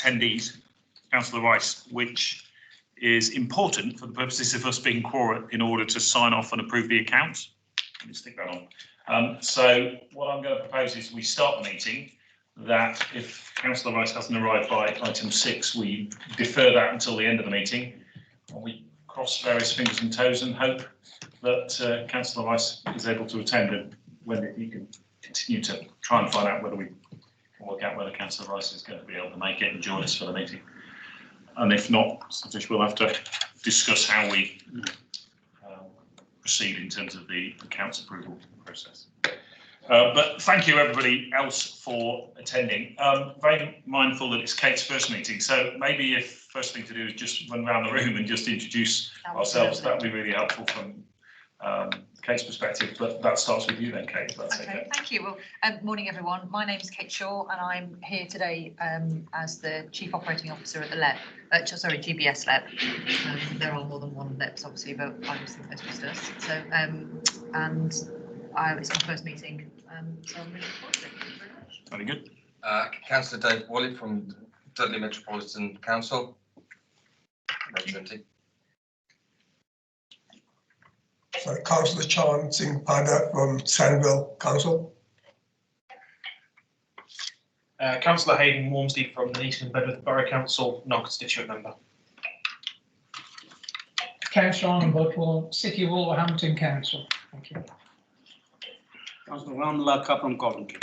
attendees, Councillor Rice, which is important for the purposes of us being quorum in order to sign off and approve the accounts. Let me stick that on. So what I'm going to propose is we start the meeting, that if Councillor Rice hasn't arrived by item 6, we defer that until the end of the meeting, and we cross various fingers and toes and hope that Councillor Rice is able to attend, and when you can continue to try and find out whether we can work out whether Councillor Rice is going to be able to make it and join us for the meeting. And if not, Satish will have to discuss how we proceed in terms of the accounts approval process. But thank you everybody else for attending. Very mindful that it's Kate's first meeting, so maybe if first thing to do is just run around the room and just introduce ourselves, that would be really helpful from Kate's perspective, but that starts with you then, Kate, if that's okay. Thank you. Well, morning everyone. My name is Kate Shaw and I'm here today as the Chief Operating Officer at the LEP, GBS LEP. There are more than one LEPs obviously, but I just think most of us does. So, and it's my first meeting, so I'm really looking forward to it. Thank you very much. Very good. Councillor Dave Wally from Dudley Metropolitan Council. Representing. So Councillor Chan Singh Pada from Sandwell Council. Councillor Hayden Wormsley from the East and Bedworth Borough Council, non-constituent member. Councillor Arnold Bodwell, City of Wolverhampton Council. Thank you. Councillor Ramlaka from Coventry.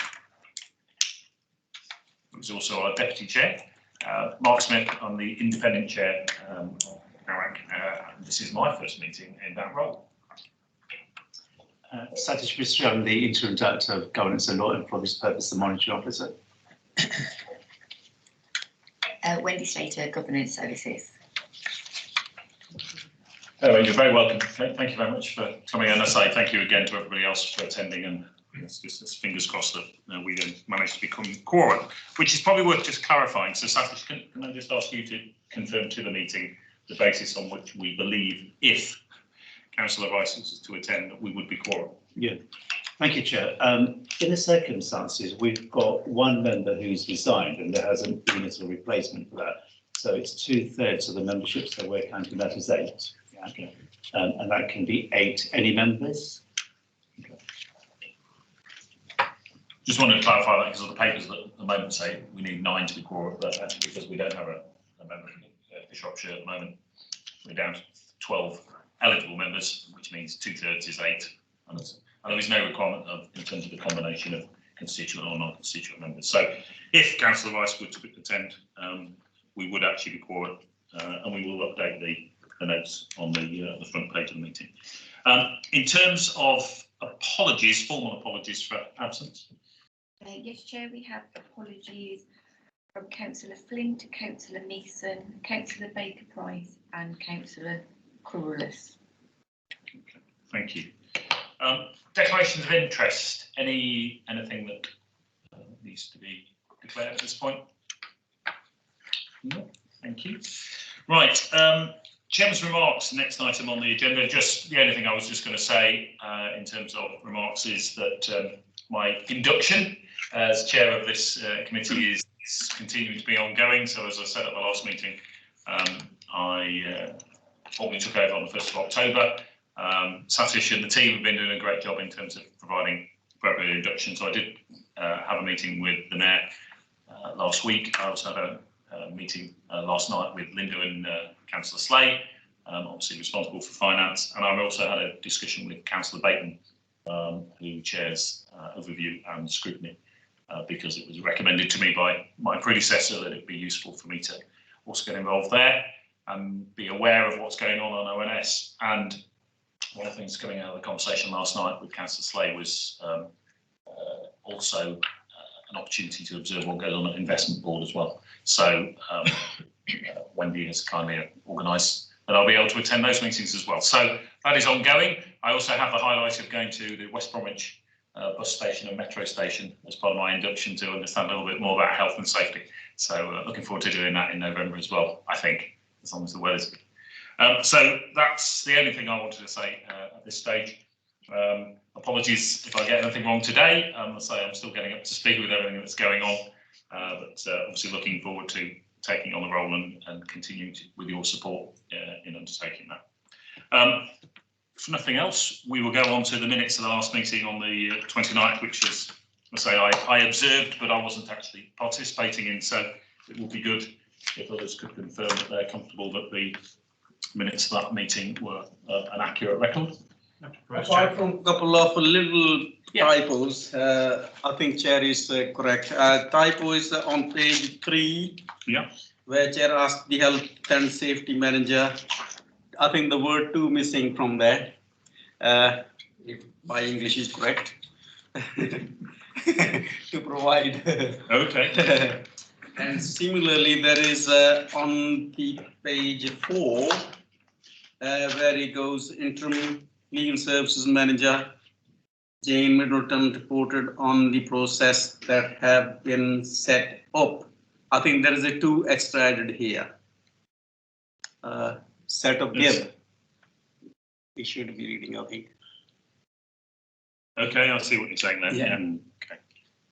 There's also our Deputy Chair, Mark Smith. I'm the Independent Chair of NARAC. This is my first meeting in that role. Satish Mistry, I'm the Interim Director of Governance and Law and for this purpose the Monitoring Officer. Wendy Slater, Governance Services. Anyway, you're very welcome. Thank you very much for coming, and I say thank you again to everybody else for attending, and it's just fingers crossed that we managed to become quorum, which is probably worth just clarifying. So Satish, can I just ask you to confirm to the meeting the basis on which we believe, if Councillor Rice was to attend, that we would be quorum? Yeah, thank you, Chair. In the circumstances, we've got one member who's resigned and there hasn't been a replacement for that. So it's 2/3 of the membership, so we're counting that as 8. Yeah. Okay. And that can be 8 any members. Okay. Just wanted to clarify that because of the papers that at the moment say we need 9 to be quorum, but actually because we don't have a member for Shropshire at the moment, we're down to 12 eligible members, which means 2/3 is 8, and there is no requirement in terms of the combination of constituent or non-constituent members. So if Councillor Rice were to attend, we would actually be quorum, and we will update the notes on the front page of the meeting. In terms of apologies, formal apologies for absence. Yes, Chair, we have apologies from Councillor Flint, Councillor Mason, Councillor Baker-Price and Councillor Corullis. Okay, thank you. Declarations of interest. Anything that needs to be declared at this point? No, thank you. Right, Chairman's remarks. The next item on the agenda. Just the only thing I was just going to say in terms of remarks is that my induction as chair of this committee is continuing to be ongoing. So as I said at the last meeting, I formally took over on the 1st of October. Satish and the team have been doing a great job in terms of providing appropriate induction. So I did have a meeting with the Mayor last week. I also had a meeting last night with Linda and Councillor Slay, obviously responsible for finance. And I also had a discussion with Councillor Bateman, who chairs overview and scrutiny, because it was recommended to me by my predecessor that it'd be useful for me to also get involved there and be aware of what's going on ONS. And one of the things coming out of the conversation last night with Councillor Slay was also an opportunity to observe what goes on at Investment Board as well. So Wendy has kindly organised that I'll be able to attend those meetings as well. So that is ongoing. I also have the highlight of going to the West Bromwich bus station and metro station as part of my induction to understand a little bit more about health and safety. So looking forward to doing that in November as well, I think, as long as the weather's good. So that's the only thing I wanted to say at this stage. Apologies if I get anything wrong today. I'll say I'm still getting up to speed with everything that's going on, but obviously looking forward to taking on the role and continuing with your support in undertaking that. If nothing else, we will go on to the minutes of the last meeting on the 29th, which is, I observed, but I wasn't actually participating in, so it would be good if others could confirm that they're comfortable that the minutes of that meeting were an accurate record. Apart from a couple of little typos, I think Chair is correct. Typo is on page 3, where Chair asked the Health and Safety Manager. I think the word "to" missing from there, if my English is correct, to provide. Okay. And similarly, there is on the page 4, where it goes interim legal services manager, Jane Middleton reported on the process that have been set up. I think there is a 2 extra added here. Set up give. We should be reading, I think. Okay, I see what you're saying there. Yeah. Okay.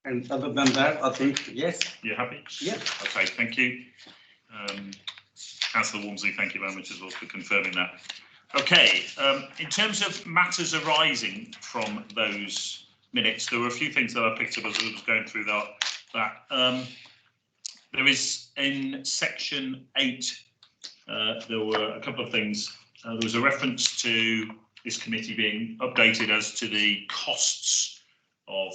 And other than that, I think, yes. You're happy? Yeah. Okay, thank you. Councillor Walmsley, thank you very much as well for confirming that. Okay, in terms of matters arising from those minutes, there were a few things that I picked up as I was going through that. There is in section 8, there were a couple of things. There was a reference to this committee being updated as to the costs of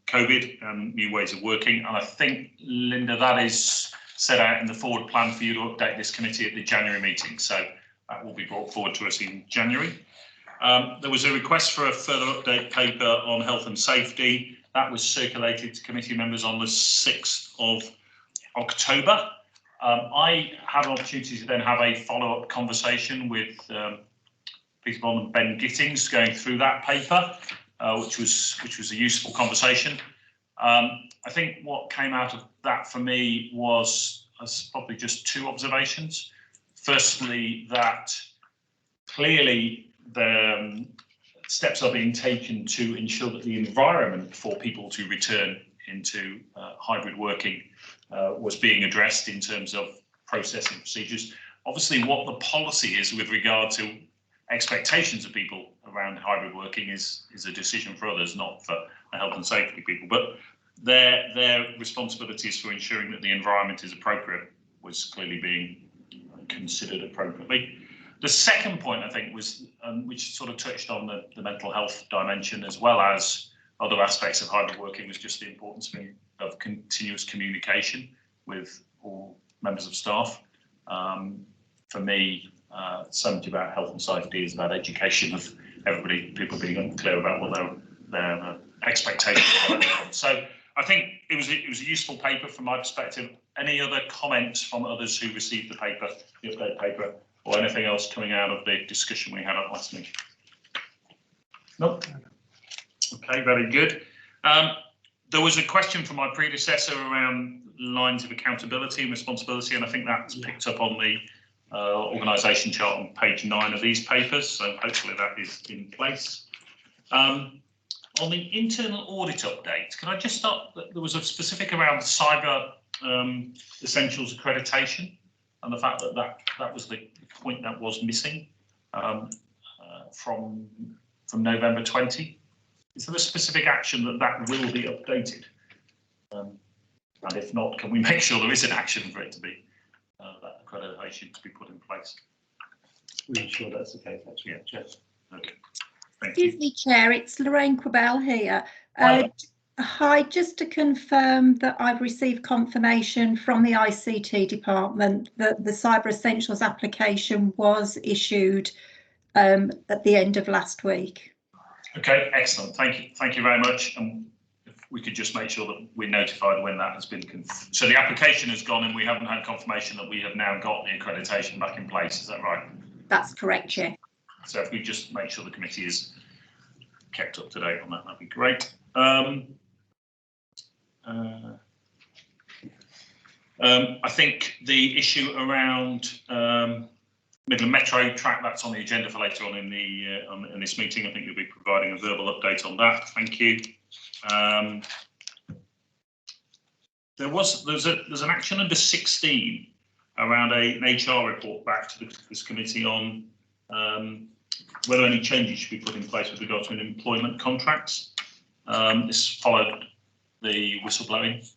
COVID and new ways of working. And I think, Linda, that is set out in the forward plan for you to update this committee at the January meeting. So that will be brought forward to us in January. There was a request for a further update paper on health and safety. That was circulated to committee members on the 6th of October. I had an opportunity to then have a follow-up conversation with Peter Bond and Ben Gittings going through that paper, which was a useful conversation. I think what came out of that for me was probably just 2 observations. Firstly, that clearly the steps are being taken to ensure that the environment for people to return into hybrid working was being addressed in terms of processing procedures. Obviously, what the policy is with regard to expectations of people around hybrid working is a decision for others, not for the health and safety people. But their responsibilities for ensuring that the environment is appropriate was clearly being considered appropriately. The second point, I think, was which sort of touched on the mental health dimension as well as other aspects of hybrid working, was just the importance of continuous communication with all members of staff. For me, so much about health and safety is about education of everybody, people being clear about what their expectations are. So I think it was a useful paper from my perspective. Any other comments from others who received the paper, the update paper, or anything else coming out of the discussion we had at last meeting? Nope. Okay, very good. There was a question from my predecessor around lines of accountability and responsibility, and I think that's picked up on the organisation chart on page 9 of these papers, so hopefully that is in place. On the internal audit update, can I just start? There was a specific around cyber essentials accreditation and the fact that was the point that was missing from November 20. Is there a specific action that will be updated? And if not, can we make sure there is an action for it to be that accreditation to be put in place? We're sure that's the case, actually. Yeah, Jeff. Okay. Thank you. Excuse me, Chair, it's Lorraine Quabell here. Hi. Hi, just to confirm that I've received confirmation from the ICT department that the Cyber Essentials application was issued at the end of last week. Okay, excellent. Thank you very much. And if we could just make sure that we're notified when that has been so the application has gone and we haven't had confirmation that we have now got the accreditation back in place. Is that right? That's correct, Chair. So if we just make sure the committee is kept up to date on that, that'd be great. I think the issue around Midland Metro track, that's on the agenda for later on in this meeting. I think you'll be providing a verbal update on that. Thank you. There's an action under 16 around an HR report back to this committee on whether any changes should be put in place with regard to employment contracts. This followed the whistleblowing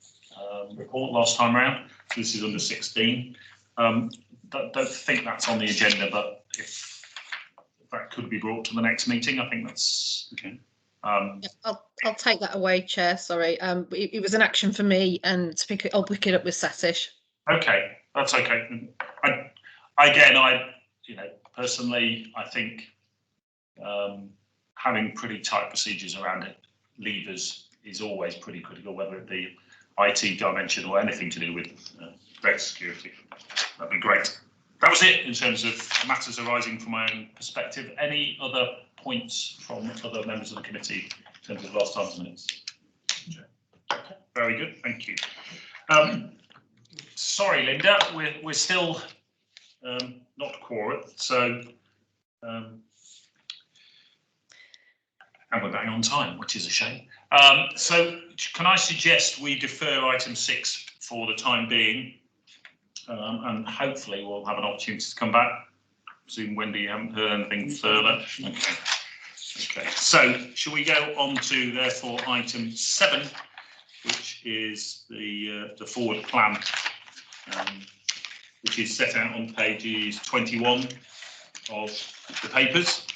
report last time round. So this is under 16. Don't think that's on the agenda, but if that could be brought to the next meeting, I think that's okay. I'll take that away, Chair. Sorry, it was an action for me, and I'll pick it up with Satish. Okay, that's okay. Personally, I think having pretty tight procedures around it, levers is always pretty critical, whether it be IT dimension or anything to do with data security. That'd be great. That was it in terms of matters arising from my own perspective. Any other points from other members of the committee in terms of last time's minutes? Okay, very good, thank you. Sorry, Linda, we're still not quorum, so and we're bang on time, which is a shame. So can I suggest we defer item 6 for the time being, and hopefully we'll have an opportunity to come back. Presume, Wendy, you haven't heard anything further? Okay. Okay, so shall we go on to therefore item 7, which is the forward plan, which is set out on pages 21 of the papers.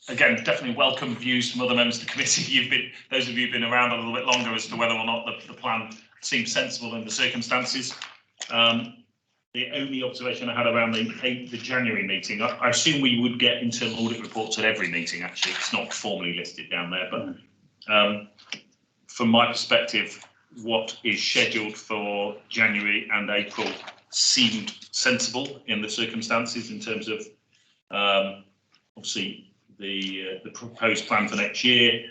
Again, definitely welcome views from other members of the committee. Those of you who've been around a little bit longer as to whether or not the plan seems sensible in the circumstances. The only observation I had around the January meeting, I assume we would get internal audit reports at every meeting. Actually, it's not formally listed down there, but from my perspective, what is scheduled for January and April seemed sensible in the circumstances in terms of obviously the proposed plan for next year,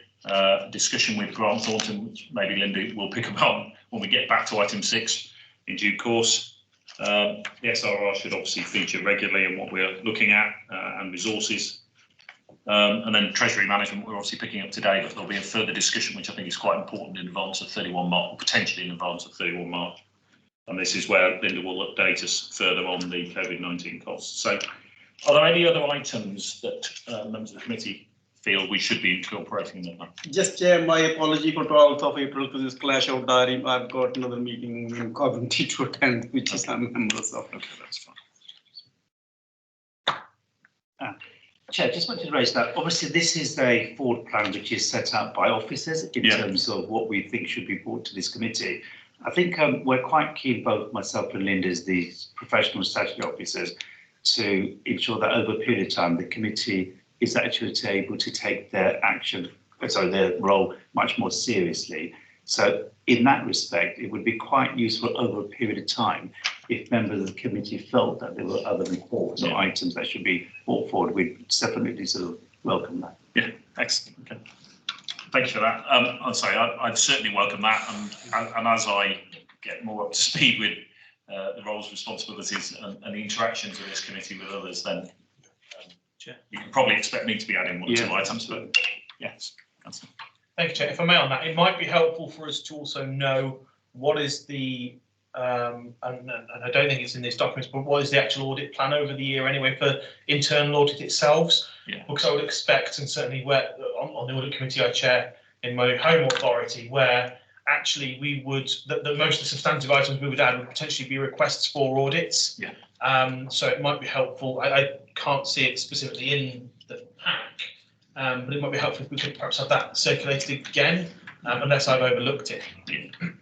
discussion with Grant Thornton, which maybe Linda will pick up on when we get back to item 6 in due course. The SRR should obviously feature regularly in what we're looking at and resources. And then Treasury Management, we're obviously picking up today, but there'll be a further discussion, which I think is quite important in advance of 31 March, or potentially in advance of 31 March. And this is where Linda will update us further on the COVID-19 costs. So are there any other items that members of the committee feel we should be incorporating in the plan? Just my apology for 12th of April to this clash of diary. I've got another meeting in Coventry to attend, which is I'm members of. Okay, that's fine. Chair, just wanted to raise that. Obviously, this is a forward plan which is set out by officers in terms of what we think should be brought to this committee. I think we're quite keen, both myself and Linda, as the professional statutory officers, to ensure that over a period of time the committee is actually able to take their their role much more seriously. So in that respect, it would be quite useful over a period of time if members of the committee felt that there were other reports or items that should be brought forward. We'd definitely sort of welcome that. Yeah, excellent. Okay. Thank you for that. I'm sorry, I'd certainly welcome that, and as I get more up to speed with the roles, responsibilities, and the interactions of this committee with others, then you can probably expect me to be adding one or two items. But yes, that's it. Thank you, Chair. If I may on that, it might be helpful for us to also know what is the and I don't think it's in this document, but what is the actual audit plan over the year anyway for internal audit itself? Yeah. Because I would expect, and certainly where on the audit committee I chair in my home authority, where actually we would that most of the substantive items we would add would potentially be requests for audits. Yeah. So it might be helpful. I can't see it specifically in the pack, but it might be helpful if we could perhaps have that circulated again, unless I've overlooked it.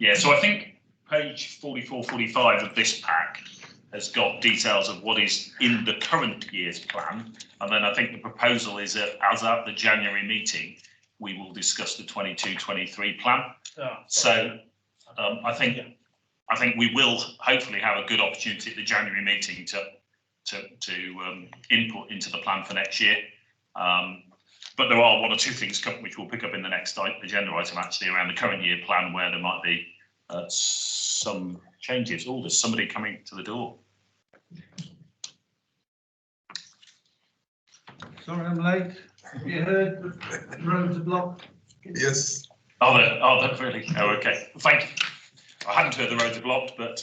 Yeah. So I think page 44, 45 of this pack has got details of what is in the current year's plan, and then I think the proposal is that as at the January meeting, we will discuss the 22-23 plan. So I think we will hopefully have a good opportunity at the January meeting to input into the plan for next year. But there are one or two things which we'll pick up in the next agenda item actually around the current year plan where there might be some changes. Oh, there's somebody coming to the door. Sorry I'm late. Have you heard the roads are blocked? Yes. Oh, they're really? Oh, okay. Thank you. I hadn't heard the roads are blocked, but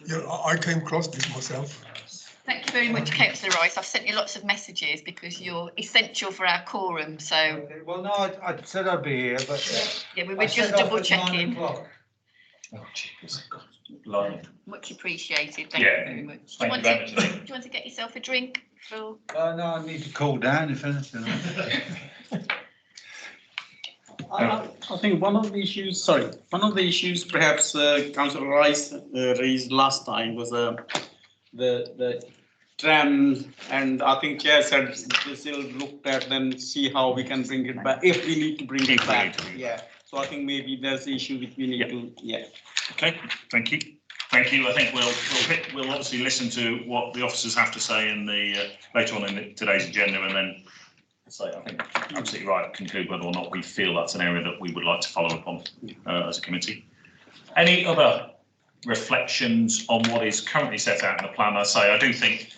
Yeah, I came across this myself. Thank you very much, Councillor Rice. I've sent you lots of messages because you're essential for our quorum. So Okay, well, no, I said I'd be here, but yeah, we I were just set off double at 9 checking. o'clock. oh, jeepers. Blimey. Much appreciated. Thank Yeah, you very much. thank you very much indeed. Do you want to get yourself a drink? Phil? No, I need to cool down if anything. I think one of the issues perhaps Councillor Rice raised last time was the tram, and I think Chair said this will look at and see how we can bring it back, if we need to bring it back. Yeah, so I think maybe there's the issue which we need to, yeah. Okay, thank you. Thank you. I think we'll obviously listen to what the officers have to say in the later on in today's agenda, and then say, I think absolutely right, conclude whether or not we feel that's an area that we would like to follow up on as a committee. Any other reflections on what is currently set out in the plan? I do think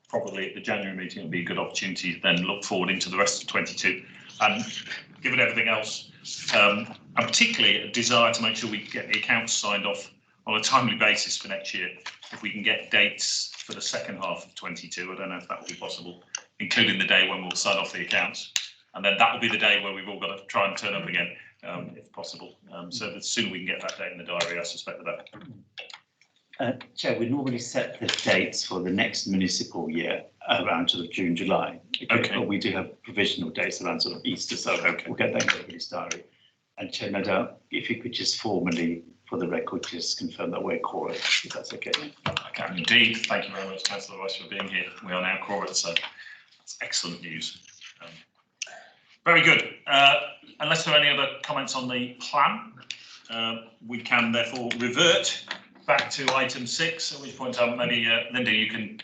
probably at the January meeting would be a good opportunity to then look forward into the rest of 22, and given everything else, and particularly a desire to make sure we get the accounts signed off on a timely basis for next year. If we can get dates for the second half of 22, I don't know if that will be possible, including the day when we'll sign off the accounts, and then that will be the day where we've all got to try and turn up again, if possible. So the sooner we can get that date in the diary, I suspect the better. Chair, we normally set the dates for the next municipal year around sort of June, July. Okay. But we do have provisional dates around sort of Easter, so we'll get that in everybody's diary. And Chair, no doubt, if you could just formally, for the record, just confirm that we're quorum, if that's okay. I can indeed. Thank you very much, Councillor Rice, for being here. We are now quorum, so that's excellent news. Very good. Unless there are any other comments on the plan, we can therefore revert back to item 6, at which point maybe Linda, you can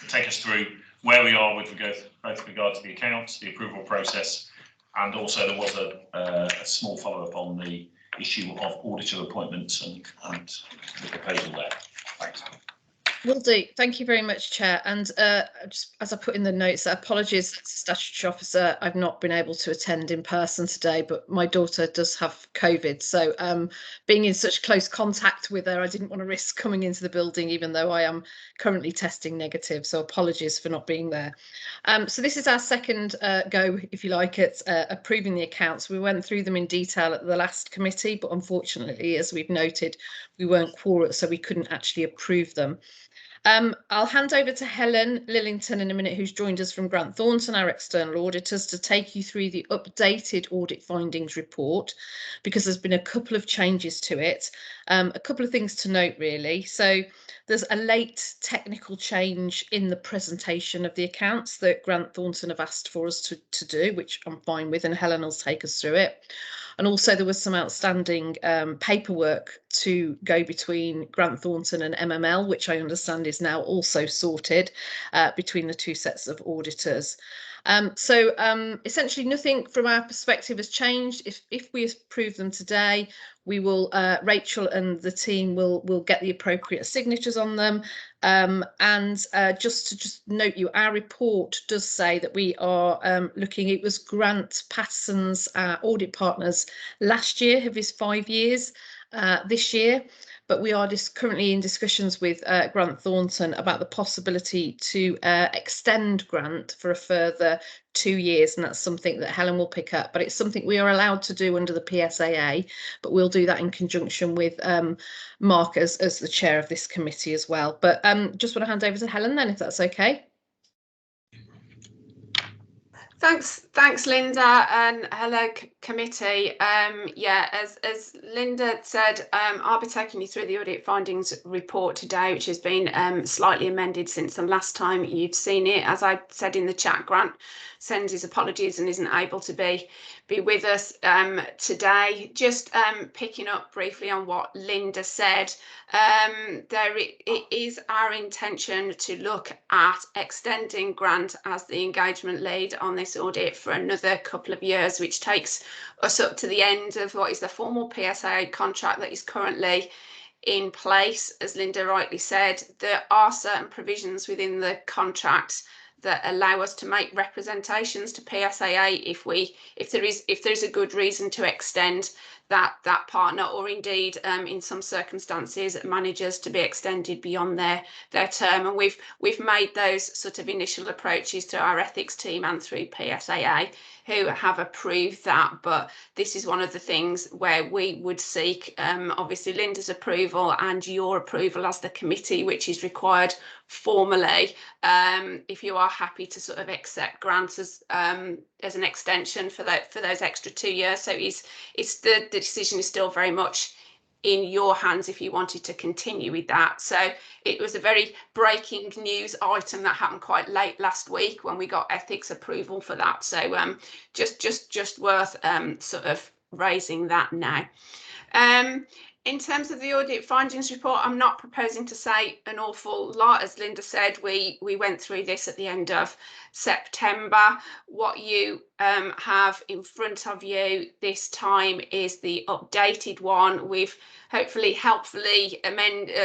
take us through where we are with regard to the accounts, the approval process, and also there was a small follow-up on the issue of auditor appointments and the proposal there. Thanks. Will do. Thank you very much, Chair. And just as I put in the notes, apologies to statutory officer, I've not been able to attend in person today, but my daughter does have COVID. So being in such close contact with her, I didn't want to risk coming into the building, even though I am currently testing negative. So apologies for not being there. So this is our second go, if you like, at approving the accounts. We went through them in detail at the last committee, but unfortunately, as we've noted, we weren't quorum, so we couldn't actually approve them. I'll hand over to Helen Lillington in a minute, who's joined us from Grant Thornton, our external auditors, to take you through the updated audit findings report, because there's been a couple of changes to it. A couple of things to note, really. So there's a late technical change in the presentation of the accounts that Grant Thornton have asked for us to do, which I'm fine with, and Helen will take us through it. And also there was some outstanding paperwork to go between Grant Thornton and MML, which I understand is now also sorted between the two sets of auditors. So essentially nothing from our perspective has changed. If we approve them today, we will, Rachel and the team will get the appropriate signatures on them. And just to note you, our report does say that we are looking, it was Grant Patterson's audit partners last year of his 5 years this year. But we are currently in discussions with Grant Thornton about the possibility to extend Grant for a further 2 years, and that's something that Helen will pick up. But it's something we are allowed to do under the PSAA, but we'll do that in conjunction with Mark as the chair of this committee as well. But just want to hand over to Helen then, if that's okay. Thanks, Linda, and hello, committee. Yeah, as Linda said, I'll be taking you through the audit findings report today, which has been slightly amended since the last time you've seen it. As I said in the chat, Grant sends his apologies and isn't able to be with us today. Just picking up briefly on what Linda said, it is our intention to look at extending Grant as the engagement lead on this audit for another couple of years, which takes us up to the end of what is the formal PSA contract that is currently in place. As Linda rightly said, there are certain provisions within the contract that allow us to make representations to PSAA if there is a good reason to extend that partner, or indeed in some circumstances managers to be extended beyond their term. And we've made those sort of initial approaches to our ethics team and through PSAA, who have approved that. But this is one of the things where we would seek obviously Linda's approval and your approval as the committee, which is required formally, if you are happy to sort of accept grants as an extension for those extra 2 years. So the decision is still very much in your hands if you wanted to continue with that. So it was a very breaking news item that happened quite late last week when we got ethics approval for that. So just worth sort of raising that now. In terms of the audit findings report, I'm not proposing to say an awful lot. As Linda said, we went through this at the end of September. What you have in front of you this time is the updated one. We've hopefully helpfully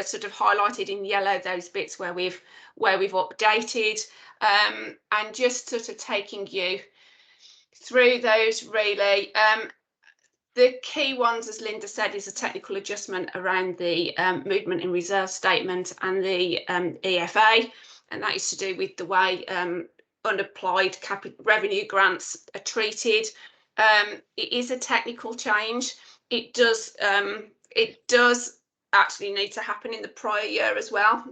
sort of highlighted in yellow those bits where we've updated, and just sort of taking you through those really. The key ones, as Linda said, is a technical adjustment around the movement in reserve statement and the EFA, and that is to do with the way unapplied revenue grants are treated. It is a technical change. It does actually need to happen in the prior year as well.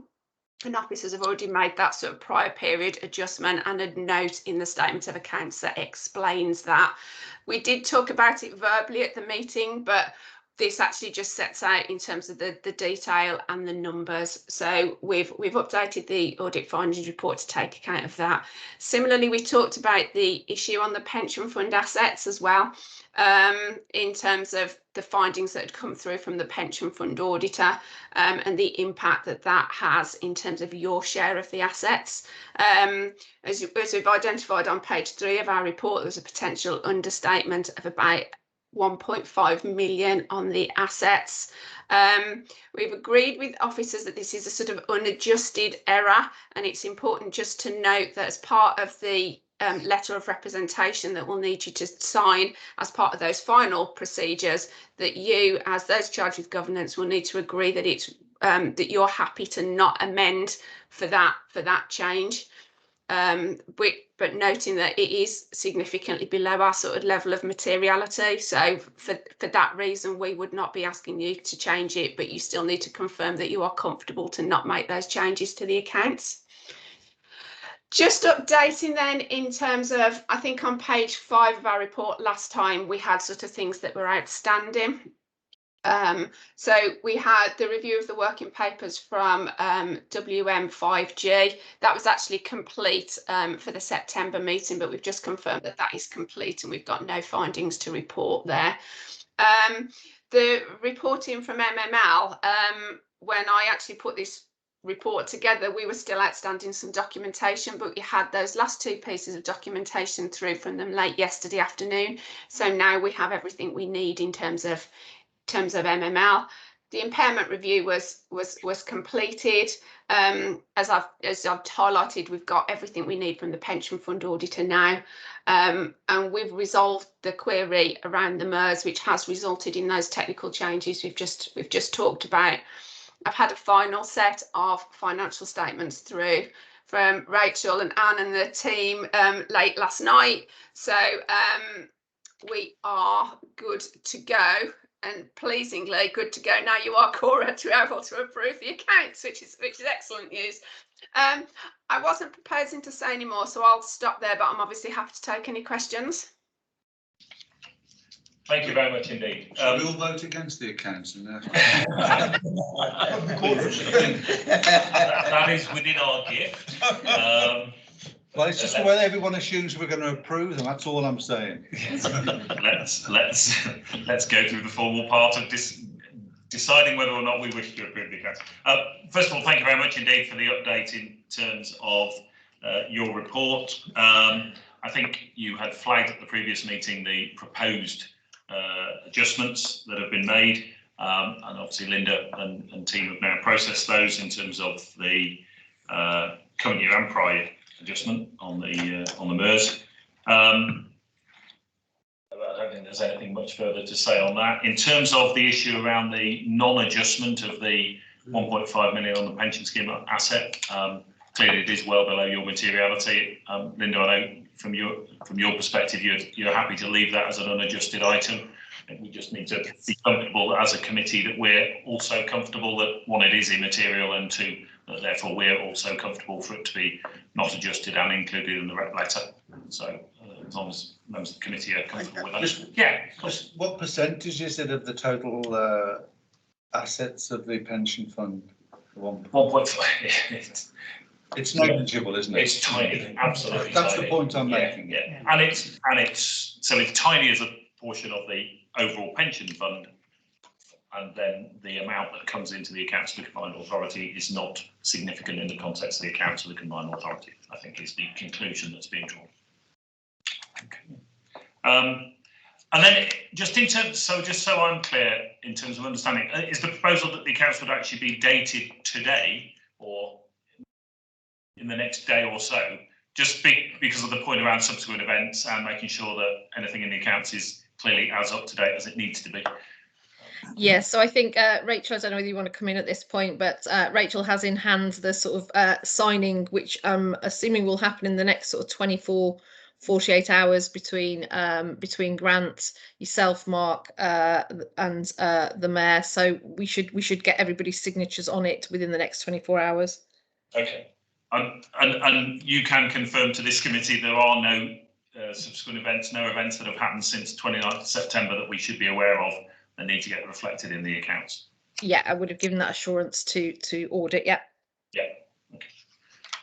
And officers have already made that sort of prior period adjustment and a note in the statement of accounts that explains that. We did talk about it verbally at the meeting, but this actually just sets out in terms of the detail and the numbers. So we've updated the audit findings report to take account of that. Similarly, we talked about the issue on the pension fund assets as well, in terms of the findings that had come through from the pension fund auditor, and the impact that has in terms of your share of the assets. As we've identified on page 3 of our report, there's a potential understatement of about 1.5 million on the assets. We've agreed with officers that this is a sort of unadjusted error, and it's important just to note that as part of the letter of representation that we'll need you to sign as part of those final procedures, that you, as those charged with governance, will need to agree that it's that you're happy to not amend for that change. But noting that it is significantly below our sort of level of materiality. So for that reason, we would not be asking you to change it, but you still need to confirm that you are comfortable to not make those changes to the accounts. Just updating then in terms of, I think on page 5 of our report last time, we had sort of things that were outstanding. So we had the review of the working papers from WM5G. That was actually complete for the September meeting, but we've just confirmed that that is complete and we've got no findings to report there. The reporting from MML, when I actually put this report together, we were still outstanding some documentation, but we had those last 2 pieces of documentation through from them late yesterday afternoon. So now we have everything we need in terms of MML. The impairment review was completed. As I've highlighted, we've got everything we need from the pension fund auditor now, and we've resolved the query around the MERS, which has resulted in those technical changes we've just talked about. I've had a final set of financial statements through from Rachel and Anne and the team late last night, so we are good to go. And pleasingly good to go now you are, Cora, to be able to approve the accounts, which is excellent news. I wasn't proposing to say any more, so I'll stop there, but I'm obviously happy to take any questions. Thank you very much indeed. We'll vote against the accounts. That is within our gift. Well, it's just the way everyone assumes we're going to approve them. That's all I'm saying. let's go through the formal part of deciding whether or not we wish to approve the accounts. First of all, thank you very much indeed for the update in terms of your report. I think you had flagged at the previous meeting the proposed adjustments that have been made, and obviously Linda and team have now processed those in terms of the current year and prior adjustment on the MERS. I don't think think there's anything much further to say on that. In terms of the issue around the non-adjustment of the 1.5 million on the pension scheme asset, clearly it is well below your materiality. Linda, I know from your perspective, you're happy to leave that as an unadjusted item. We just need to be comfortable as a committee that we're also comfortable that, one, it is immaterial, and two, that therefore we're also comfortable for it to be not adjusted and included in the rep letter. So as long as members of the committee are comfortable with that. Yeah. What percentage is it of the total assets of the pension fund? 1.5. It's negligible, isn't it? It's tiny, absolutely. That's tiny. the point I'm making. Yeah, and it's tiny as a portion of the overall pension fund, and then the amount that comes into the accounts of the combined authority is not significant in the context of the accounts of the combined authority, I think is the conclusion that's being drawn. Okay. And then just in terms, just so I'm clear in terms of understanding, is the proposal that the accounts would actually be dated today or in the next day or so, just because of the point around subsequent events and making sure that anything in the accounts is clearly as up to date as it needs to be? Yeah, so I think Rachel, I don't know whether you want to come in at this point, but Rachel has in hand the sort of signing, which I'm assuming will happen in the next sort of 48 hours between Grant, yourself, Mark, and the mayor. So we should get everybody's signatures on it within the next 24 hours. Okay, and you can confirm to this committee there are no subsequent events, no events that have happened since 29th of September that we should be aware of that need to get reflected in the accounts. Yeah, I would have given that assurance to Audit. Yeah. Yeah. Okay.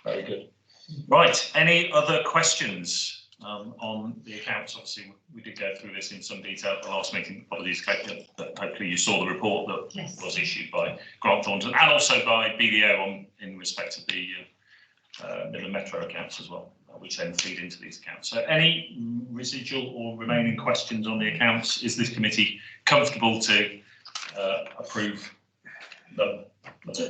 Very good. Right. Any other questions on the accounts? Obviously, we did go through this in some detail at the last meeting. Apologies, Kate, that hopefully you saw the report that was issued by Grant Thornton and also by BDO in respect of the Midland Metro accounts as well, which then feed into these accounts. So any residual or remaining questions on the accounts? Is this committee comfortable to approve them?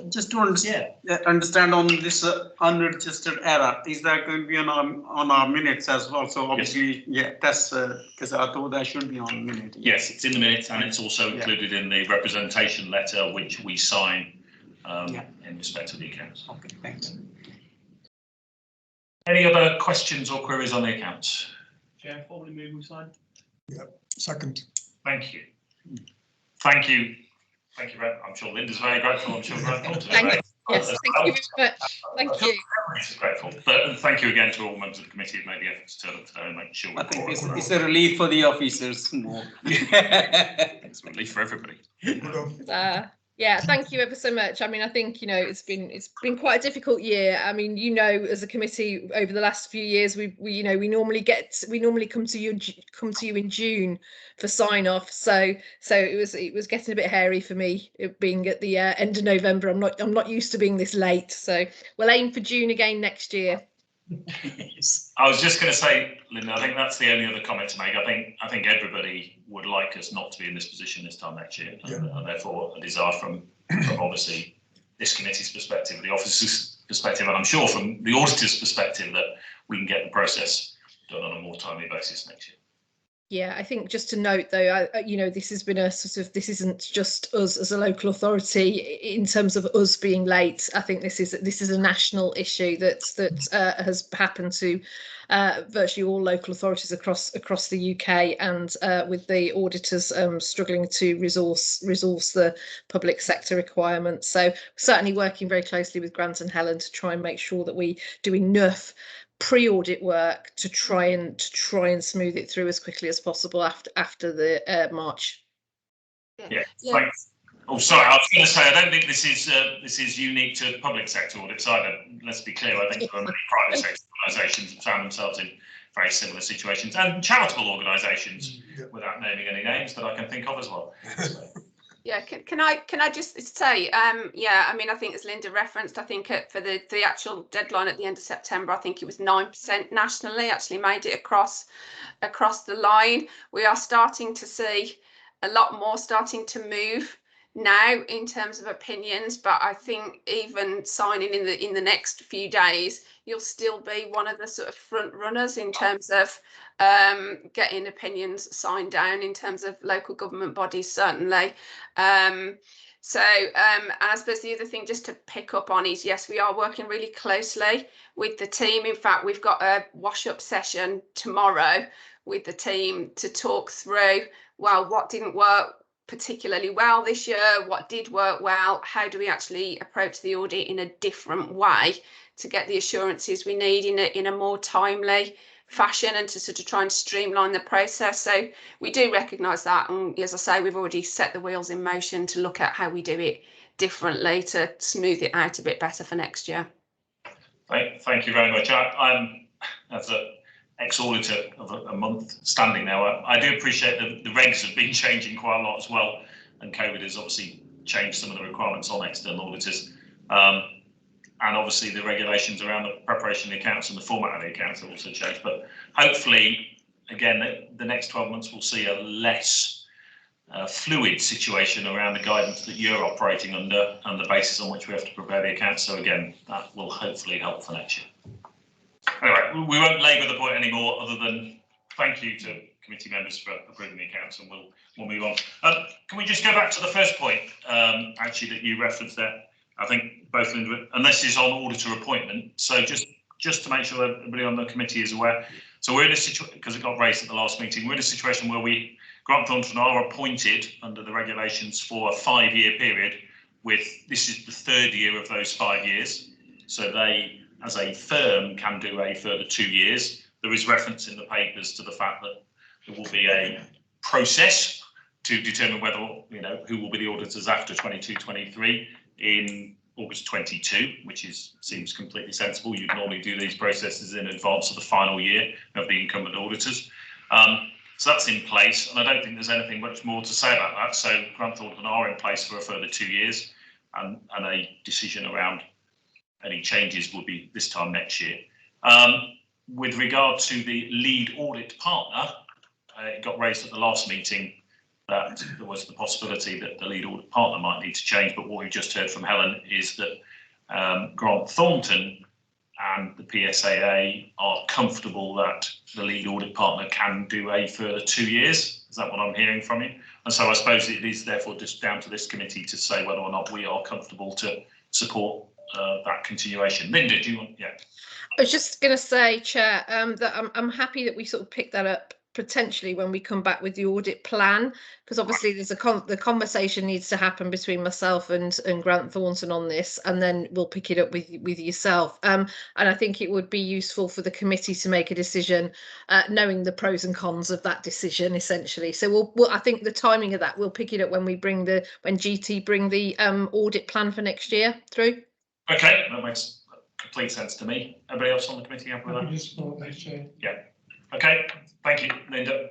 Just to understand on this unregistered error, is that going to be on our minutes as well? So obviously, yes. That's because I thought that should be on minute. Yes, it's in the minutes and it's also included in the representation letter which we sign in respect of the accounts. Okay, thanks. Any other questions or queries on the accounts? Chair, formally move we sign. Yeah, second. Thank you. Thank you. Thank you. I'm sure Linda's very grateful. I'm sure Grant Thornton is very Yes, thank you very much. Thank you. Grateful. But thank you again to all members of the committee who've made the effort to turn up today and make sure. I think it's a relief for the officers more. It's a relief for everybody. Yeah, thank you ever so much. I mean, I think, you know, it's been quite a difficult year. I mean, you know, as a committee over the last few years, we normally come to you in June for sign off. So it was getting a bit hairy for me, it being at the end of November. I'm not used to being this late. So we'll aim for June again next year. I was just going to say, Linda, I think that's the only other comment to make. I think everybody would like us not to be in this position this time next year, and therefore a desire from obviously this committee's perspective, the officer's perspective, and I'm sure from the auditor's perspective that we can get the process done on a more timely basis next year. Yeah, I think just to note though, you know, this has been a sort of, this isn't just us as a local authority in terms of us being late. I think this is a national issue that has happened to virtually all local authorities across the UK, and with the auditors struggling to resource the public sector requirements. So certainly working very closely with Grant and Helen to try and make sure that we do enough pre-audit work to try and smooth it through as quickly as possible after the March. Yeah. Thanks. Oh, sorry. I was going to say I don't think this is unique to public sector audits either. Let's be clear. I think there are many private sector organisations that found themselves in very similar situations, and charitable organisations, without naming any names that I can think of as well. So. Yeah, can I just say, yeah, I mean, I think as Linda referenced, I think for the actual deadline at the end of September, I think it was 9% nationally actually made it across the line. We are starting to see a lot more starting to move now in terms of opinions, but I think even signing in the next few days, you'll still be one of the sort of front runners in terms of getting opinions signed down in terms of local government bodies, certainly. And I suppose the other thing just to pick up on is, yes, we are working really closely with the team. In fact, we've got a wash-up session tomorrow with the team to talk through, well, what didn't work particularly well this year, what did work well, how do we actually approach the audit in a different way to get the assurances we need in a more timely fashion, and to sort of try and streamline the process. So we do recognise that, and as I say, we've already set the wheels in motion to look at how we do it differently to smooth it out a bit better for next year. Thank you very much. I'm, as an ex-auditor of a month standing now, I do appreciate the regs have been changing quite a lot as well, and COVID has obviously changed some of the requirements on external auditors. And obviously the regulations around the preparation of the accounts and the format of the accounts have also changed. But hopefully, again, the next 12 months will see a less fluid situation around the guidance that you're operating under and the basis on which we have to prepare the accounts. So again, that will hopefully help for next year. Anyway, we won't labour the point anymore, other than thank you to committee members for approving the accounts, and we'll move on. Can we just go back to the first point, actually, that you referenced there? I think both, Linda, and this is on auditor appointment. So just to make sure that everybody on the committee is aware. So we're in a situation, because it got raised at the last meeting, we're in a situation where Grant Thornton are appointed under the regulations for a 5-year period. This is the 3rd year of those 5 years. So they, as a firm, can do a further 2 years. There is reference in the papers to the fact that there will be a process to determine whether, who will be the auditors after 22-23 in August 22, which seems completely sensible. You'd normally do these processes in advance of the final year of the incumbent auditors. So that's in place, and I don't think there's anything much more to say about that. So Grant Thornton are in place for a further 2 years, and a decision around any changes will be this time next year. With regard to the lead audit partner, it got raised at the last meeting that there was the possibility that the lead audit partner might need to change, but what we just heard from Helen is that Grant Thornton and the PSAA are comfortable that the lead audit partner can do a further 2 years. Is that what I'm hearing from you? And so I suppose it is therefore just down to this committee to say whether or not we are comfortable to support that continuation. Linda, do you want? Yeah. I was just going to say, Chair, that I'm happy that we sort of pick that up potentially when we come back with the audit plan, because obviously there's the conversation needs to happen between myself and Grant Thornton on this, and then we'll pick it up with yourself. And I think it would be useful for the committee to make a decision, knowing the pros and cons of that decision, essentially. So we'll I think the timing of that, we'll pick it up when GT bring the audit plan for next year through. Okay, that makes complete sense to me. Everybody else on the committee happy with that? Just thought next year. Yeah. Okay, thank you, Linda.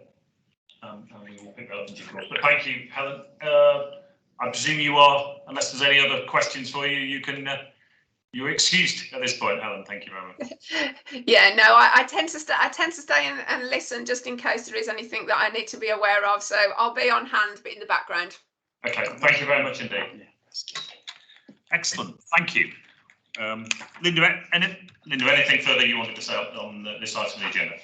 And we will pick that up in due course. But thank you, Helen. I presume you are, unless there's any other questions for you, you're excused at this point, Helen. Thank you very much. Yeah, no, I tend to stay and listen just in case there is anything that I need to be aware of. So I'll be on hand, but in the background. Okay, thank you very much indeed. Excellent, thank you. Linda, anything further you wanted to say on this item of the agenda?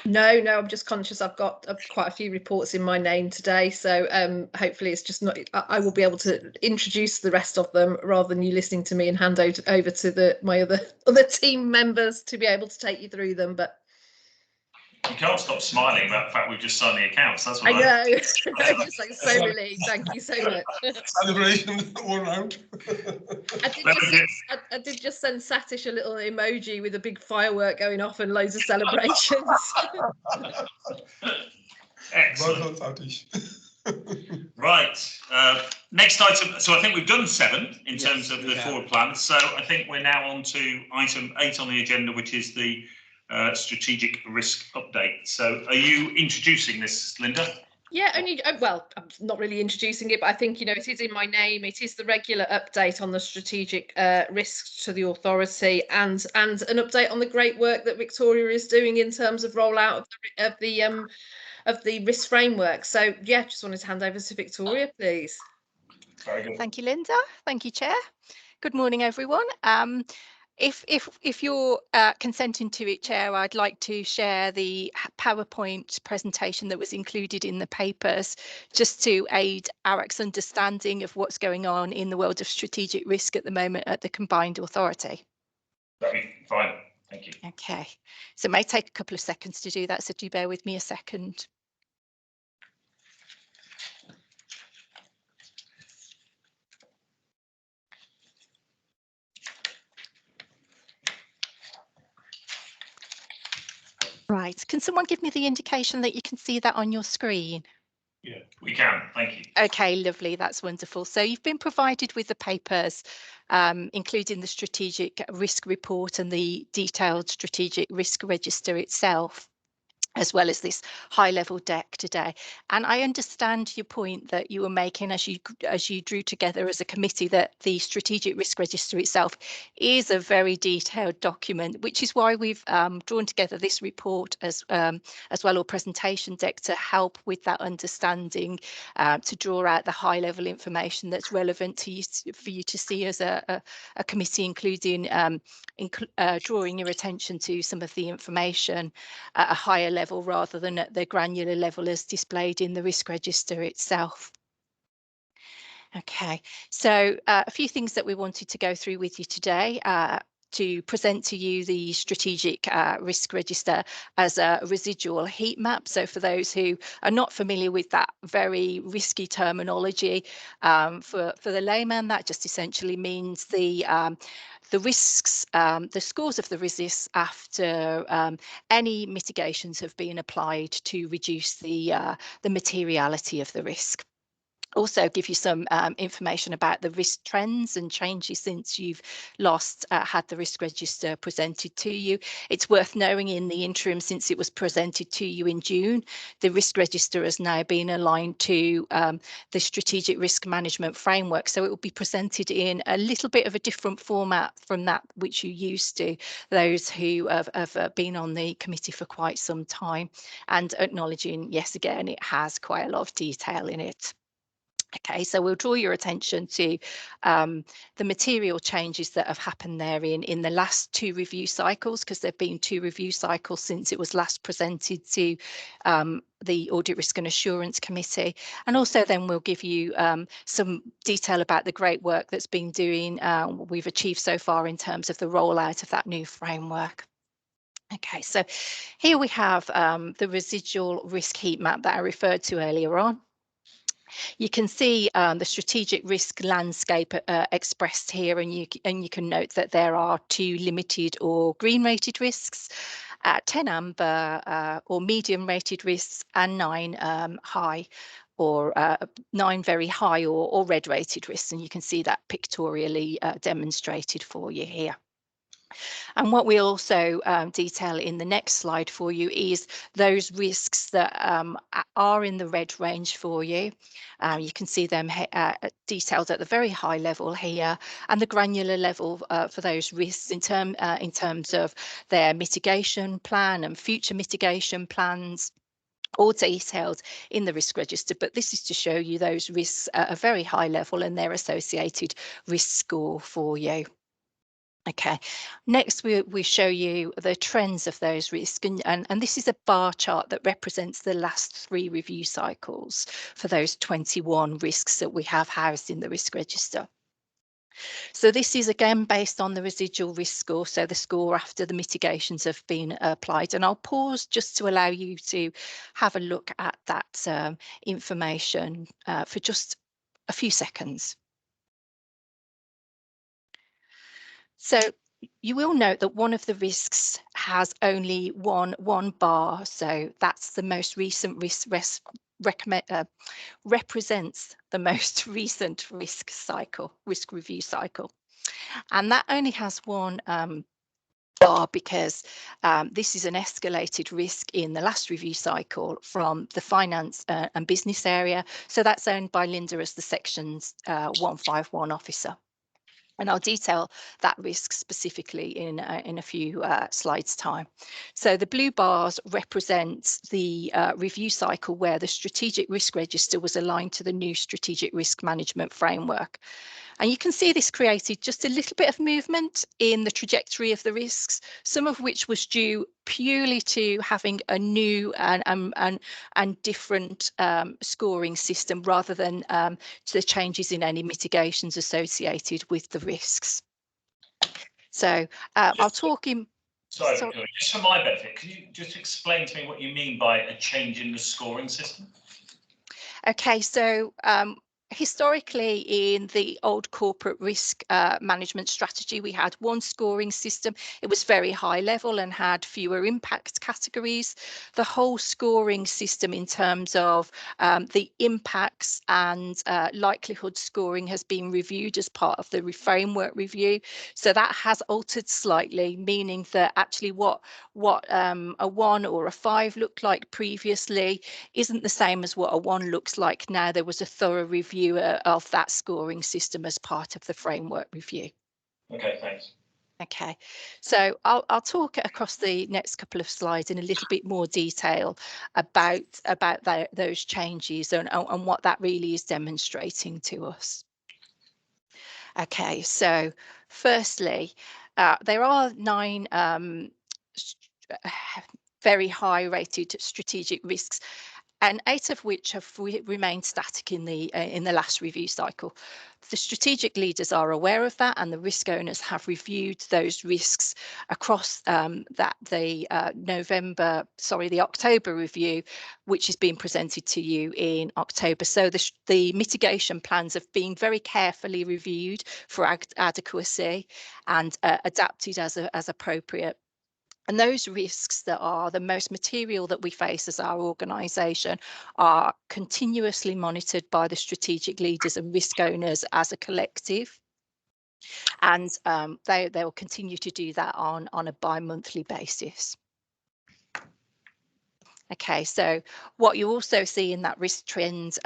No, I'm just conscious I've got quite a few reports in my name today, so hopefully it's just not. I will be able to introduce the rest of them rather than you listening to me and hand over to my other team members to be able to take you through them. But you can't stop smiling about the fact we've just signed the accounts. That's what I know. I'm just like so relieved. Thank you so much. Celebration all round. I did just send Satish a little emoji with a big firework going off and loads of celebrations. Excellent. Right. Next item. So I think we've done 7 in terms of the forward plans. So I think we're now on to item 8 on the agenda, which is the strategic risk update. So are you introducing this, Linda? Yeah, well, I'm not really introducing it, but I think, it is in my name. It is the regular update on the strategic risks to the authority and an update on the great work that Victoria is doing in terms of rollout of the risk framework. So, yeah, just wanted to hand over to Victoria, please. Very good. Thank you, Linda. Thank you, Chair. Good morning, everyone. If you're consenting to it, Chair, I'd like to share the PowerPoint presentation that was included in the papers, just to aid ARAC's understanding of what's going on in the world of strategic risk at the moment at the combined authority. That'd be fine. Thank you. Okay, so it may take a couple of seconds to do that, so do bear with me a second. Right, can someone give me the indication that you can see that on your screen? Yeah, we can. Thank you. Okay, lovely. That's wonderful. So you've been provided with the papers, including the strategic risk report and the detailed strategic risk register itself, as well as this high-level deck today. And I understand your point that you were making as you drew together as a committee, that the strategic risk register itself is a very detailed document, which is why we've drawn together this report as well, or presentation deck, to help with that understanding, to draw out the high-level information that's relevant to you, for you to see as a committee, including drawing your attention to some of the information at a higher level rather than at the granular level as displayed in the risk register itself. Okay, so a few things that we wanted to go through with you today. To present to you the strategic risk register as a residual heat map. So for those who are not familiar with that very risky terminology, for the layman, that just essentially means the risks, the scores of the risks after any mitigations have been applied to reduce the materiality of the risk. Also give you some information about the risk trends and changes since you've last had the risk register presented to you. It's worth knowing, in the interim, since it was presented to you in June, the risk register has now been aligned to the strategic risk management framework. So it will be presented in a little bit of a different format from that which you used to, those who have been on the committee for quite some time, and acknowledging, yes, again, it has quite a lot of detail in it. Okay, so we'll draw your attention to the material changes that have happened there in the last two review cycles, because there have been two review cycles since it was last presented to the Audit Risk and Assurance Committee. And also then we'll give you some detail about the great work that's been we've achieved so far in terms of the rollout of that new framework. Okay, so here we have the residual risk heat map that I referred to earlier on. You can see the strategic risk landscape expressed here, and you can note that there are 2 limited or green rated risks, 10 amber or medium rated risks, and 9 high or 9 very high or red rated risks, and you can see that pictorially demonstrated for you here. And what we also detail in the next slide for you is those risks that are in the red range for you. You can see them detailed at the very high level here, and the granular level for those risks in terms of their mitigation plan and future mitigation plans, all detailed in the risk register. But this is to show you those risks at a very high level and their associated risk score for you. Okay, next we show you the trends of those risks, and this is a bar chart that represents the last 3 review cycles for those 21 risks that we have housed in the risk register. So this is again based on the residual risk score, so the score after the mitigations have been applied. And I'll pause just to allow you to have a look at that information for just a few seconds. So you will note that one of the risks has only one bar, so that's the most recent risk represents the most recent risk review cycle, and that only has one bar because this is an escalated risk in the last review cycle from the finance and business area, so that's owned by Linda as the sections 151 officer. And I'll detail that risk specifically in a few slides' time. So the blue bars represent the review cycle where the strategic risk register was aligned to the new strategic risk management framework. And you can see this created just a little bit of movement in the trajectory of the risks, some of which was due purely to having a new and different scoring system rather than to the changes in any mitigations associated with the risks. So I'll talk in. Sorry, Victoria, just for my benefit, could you just explain to me what you mean by a change in the scoring system? Okay, so historically in the old corporate risk management strategy, we had one scoring system. It was very high level and had fewer impact categories. The whole scoring system in terms of the impacts and likelihood scoring has been reviewed as part of the framework review. So that has altered slightly, meaning that actually what a 1 or a 5 looked like previously isn't the same as what a 1 looks like now. There was a thorough review of that scoring system as part of the framework review. Okay, thanks. Okay, so I'll talk across the next couple of slides in a little bit more detail about those changes and what that really is demonstrating to us. Okay, so firstly, there are 9 very high rated strategic risks, and 8 of which have remained static in the last review cycle. The strategic leaders are aware of that, and the risk owners have reviewed those risks across the October review, which is being presented to you in October. So the mitigation plans have been very carefully reviewed for adequacy and adapted as appropriate. And those risks that are the most material that we face as our organisation are continuously monitored by the strategic leaders and risk owners as a collective. And they will continue to do that on a bi-monthly basis. Okay, so what you also see in that risk trend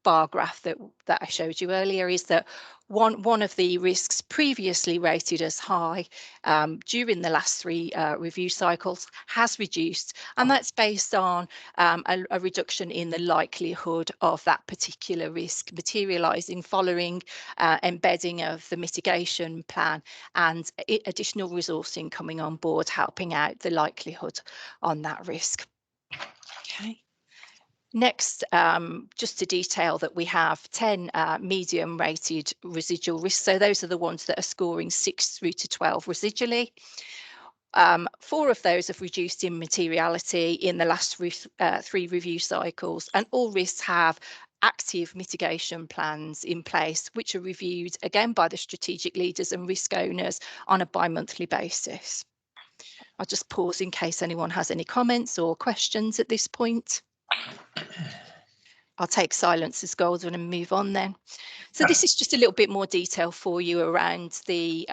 bar graph that I showed you earlier is that one of the risks previously rated as high during the last 3 review cycles has reduced, and that's based on a reduction in the likelihood of that particular risk materialising following embedding of the mitigation plan and additional resourcing coming on board, helping out the likelihood on that risk. Okay. Next, just to detail that we have 10 medium rated residual risks. So those are the ones that are scoring 6 through to 12 residually. 4 of those have reduced in materiality in the last 3 review cycles, and all risks have active mitigation plans in place, which are reviewed again by the strategic leaders and risk owners on a bi-monthly basis. I'll just pause in case anyone has any comments or questions at this point. I'll take silence as golden and move on then. So this is just a little bit more detail for you around the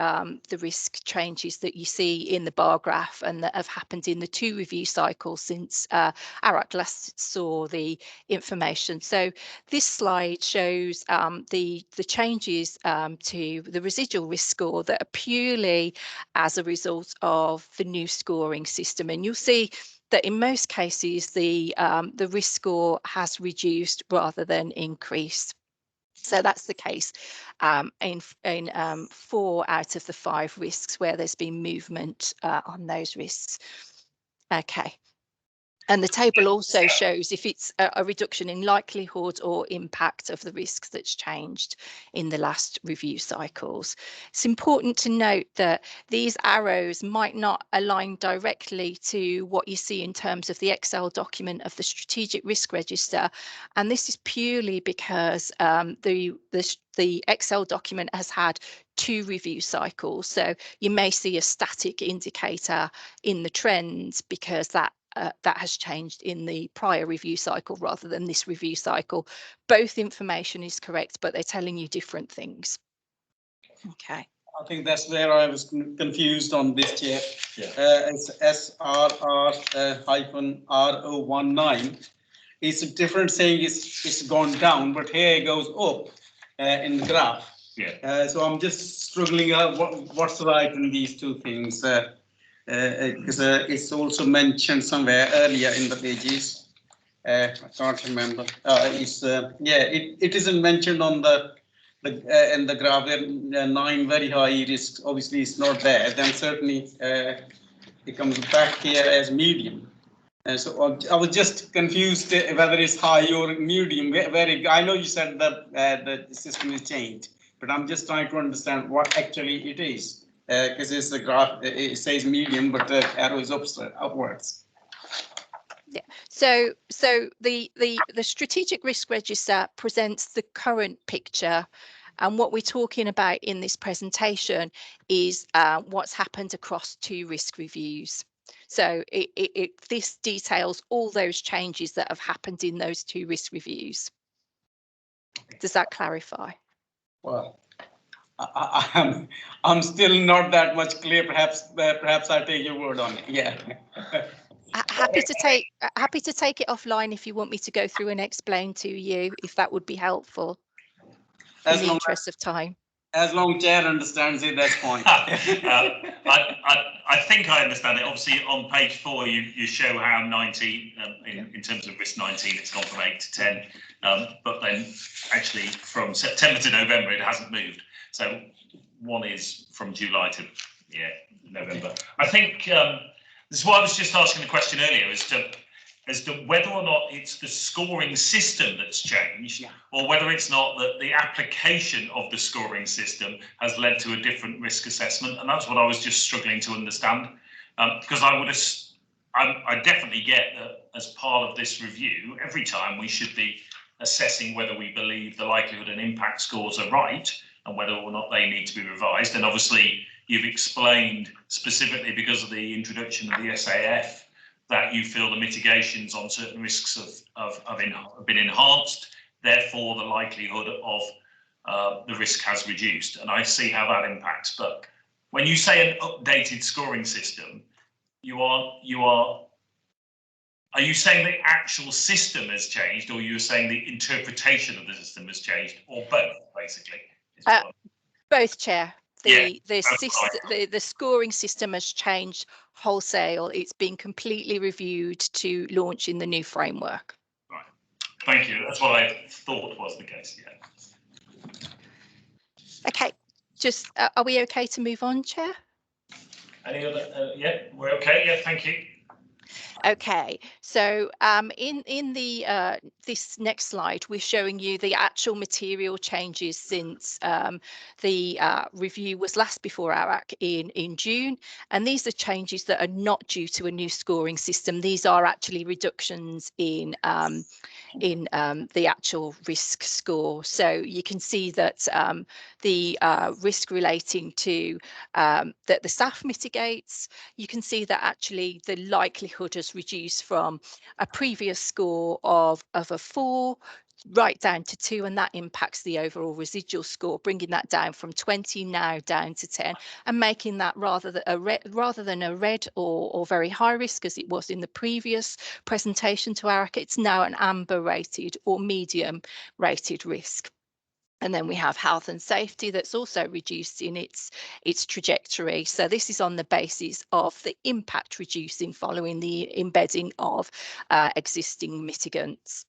risk changes that you see in the bar graph and that have happened in the 2 review cycles since ARAC last saw the information. So this slide shows the changes to the residual risk score that are purely as a result of the new scoring system, and you'll see that in most cases the risk score has reduced rather than increased. So that's the case in 4 out of the 5 risks where there's been movement on those risks. Okay. And the table also shows if it's a reduction in likelihood or impact of the risks that's changed in the last review cycles. It's important to note that these arrows might not align directly to what you see in terms of the Excel document of the strategic risk register. And this is purely because the Excel document has had 2 review cycles. So you may see a static indicator in the trends because that has changed in the prior review cycle rather than this review cycle. Both information is correct, but they're telling you different things. Okay. I think that's where I was confused on this, Chair. Yeah. It's SRR-R019. It's a different saying it's gone down, but here it goes up in the graph. Yeah. So I'm just struggling out what's right in these 2 things. Because it's also mentioned somewhere earlier in the pages. I can't remember. It isn't mentioned on the in the graph where 9 very high risk obviously is not there, then certainly it comes back here as medium. And so I was just confused whether it's high or medium. I know you said that the system is changed, but I'm just trying to understand what actually it is. Because it's the graph, it says medium, but the arrow is upwards. Yeah. So the strategic risk register presents the current picture, and what we're talking about in this presentation is what's happened across 2 risk reviews. So this details all those changes that have happened in those 2 risk reviews. Does that clarify? Well, I'm still not that much clear. Perhaps I'll take your word on it. Yeah. Happy to take it offline if you want me to go through and explain to you, if that would be helpful. In the interest of time. As long as Chair understands it, that's fine. I think I understand it. Obviously, on page 4, you show how 19, in terms of risk 19, it's gone from 8 to 10. But then actually from September to November, it hasn't moved. So one is from July to November. I think this is why I was just asking the question earlier as to whether or not it's the scoring system that's changed, or whether it's not that the application of the scoring system has led to a different risk assessment. And that's what I was just struggling to understand, because I definitely get that as part of this review, every time we should be assessing whether we believe the likelihood and impact scores are right and whether or not they need to be revised. And obviously you've explained specifically because of the introduction of the SAF that you feel the mitigations on certain risks have been enhanced, therefore the likelihood of the risk has reduced. And I see how that impacts. But when you say an updated scoring system, are you saying the actual system has changed, or you're saying the interpretation of the system has changed, or both, basically? Both, Chair. The scoring system has changed wholesale. It's been completely reviewed to launch in the new framework. Right. Thank you. That's what I thought was the case. Yeah. Okay. Just are we okay to move on, Chair? Any other? Yeah, we're okay. Yeah. Thank you. Okay, so in the this next slide, we're showing you the actual material changes since the review was last before ARAC in June, and these are changes that are not due to a new scoring system. These are actually reductions in the actual risk score. So you can see that the risk relating to that the SAF mitigates, you can see that actually the likelihood has reduced from a previous score of a 4 right down to 2, and that impacts the overall residual score, bringing that down from 20 now down to 10, and making that rather than a red or very high risk as it was in the previous presentation to ARAC, it's now an amber rated or medium rated risk. And then we have health and safety that's also reduced in its trajectory. So this is on the basis of the impact reducing following the embedding of existing mitigants.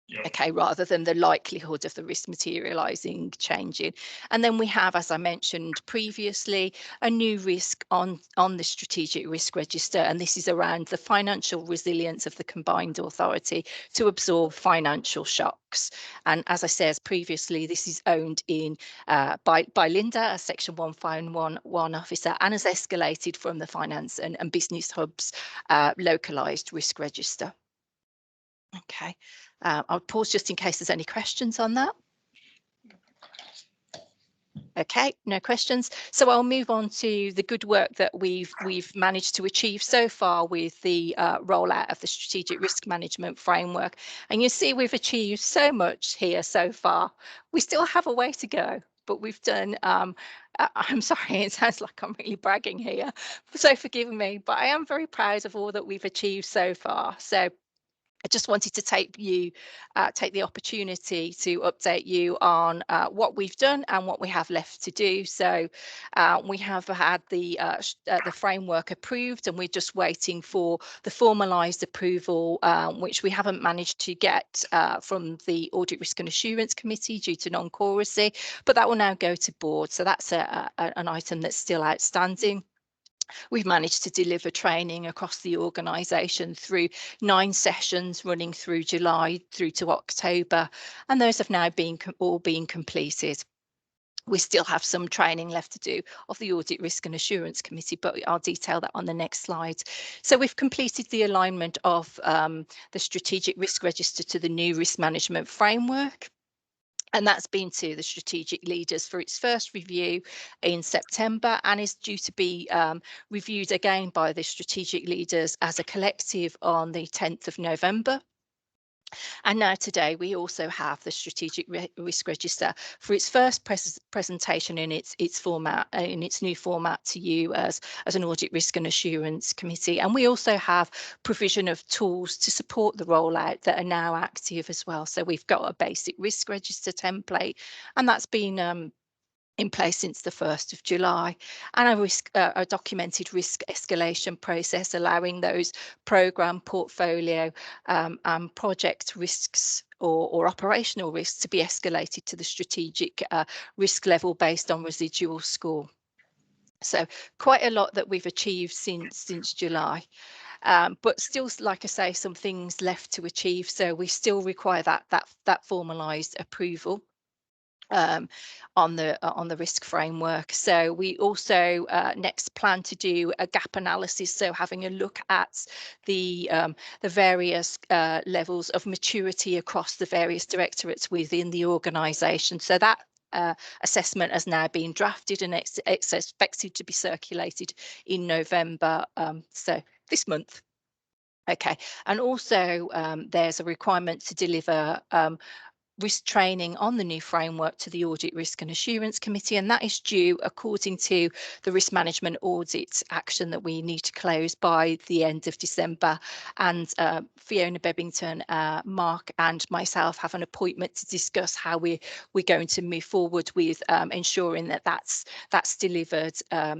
Yep. Okay, rather than the likelihood of the risk materialising changing. And then we have, as I mentioned previously, a new risk on the strategic risk register, and this is around the financial resilience of the combined authority to absorb financial shocks. And as I said previously, this is owned in by Linda, a Section 151 officer, and has escalated from the Finance and Business Hub's localised risk register. Okay, I'll pause just in case there's any questions on that. Okay, no questions. So I'll move on to the good work that we've managed to achieve so far with the rollout of the strategic risk management framework. And you see we've achieved so much here so far. We still have a way to go, but we've done, I'm sorry, it sounds like I'm really bragging here, so forgive me, but I am very proud of all that we've achieved so far. So I just wanted to take the opportunity to update you on what we've done and what we have left to do. So we have had the framework approved, and we're just waiting for the formalised approval, which we haven't managed to get from the Audit Risk and Assurance Committee due to non-quoracy, but that will now go to board. So that's an item that's still outstanding. We've managed to deliver training across the organisation through 9 sessions running through July through to October, and those have now all been completed. We still have some training left to do of the Audit Risk and Assurance Committee, but I'll detail that on the next slide. So we've completed the alignment of the Strategic Risk Register to the new risk management framework. And that's been to the strategic leaders for its first review in September, and is due to be reviewed again by the strategic leaders as a collective on the 10th of November. And now today we also have the Strategic Risk Register for its first presentation in its format, in its new format to you as an Audit Risk and Assurance Committee. And we also have provision of tools to support the rollout that are now active as well. So we've got a basic risk register template, and that's been in place since the 1st of July, and a documented risk escalation process allowing those programme, portfolio and project risks or operational risks to be escalated to the strategic risk level based on residual score. So quite a lot that we've achieved since July. But still, like I say, some things left to achieve. So we still require that formalised approval on the risk framework. So we also next plan to do a gap analysis, so having a look at the various levels of maturity across the various directorates within the organisation. So that assessment has now been drafted, and it's expected to be circulated in November, so this month. Okay, and also there's a requirement to deliver risk training on the new framework to the Audit Risk and Assurance Committee, and that is due according to the risk management audit action that we need to close by the end of December. And Fiona Bebbington, Mark and myself have an appointment to discuss how we're going to move forward with ensuring that that's delivered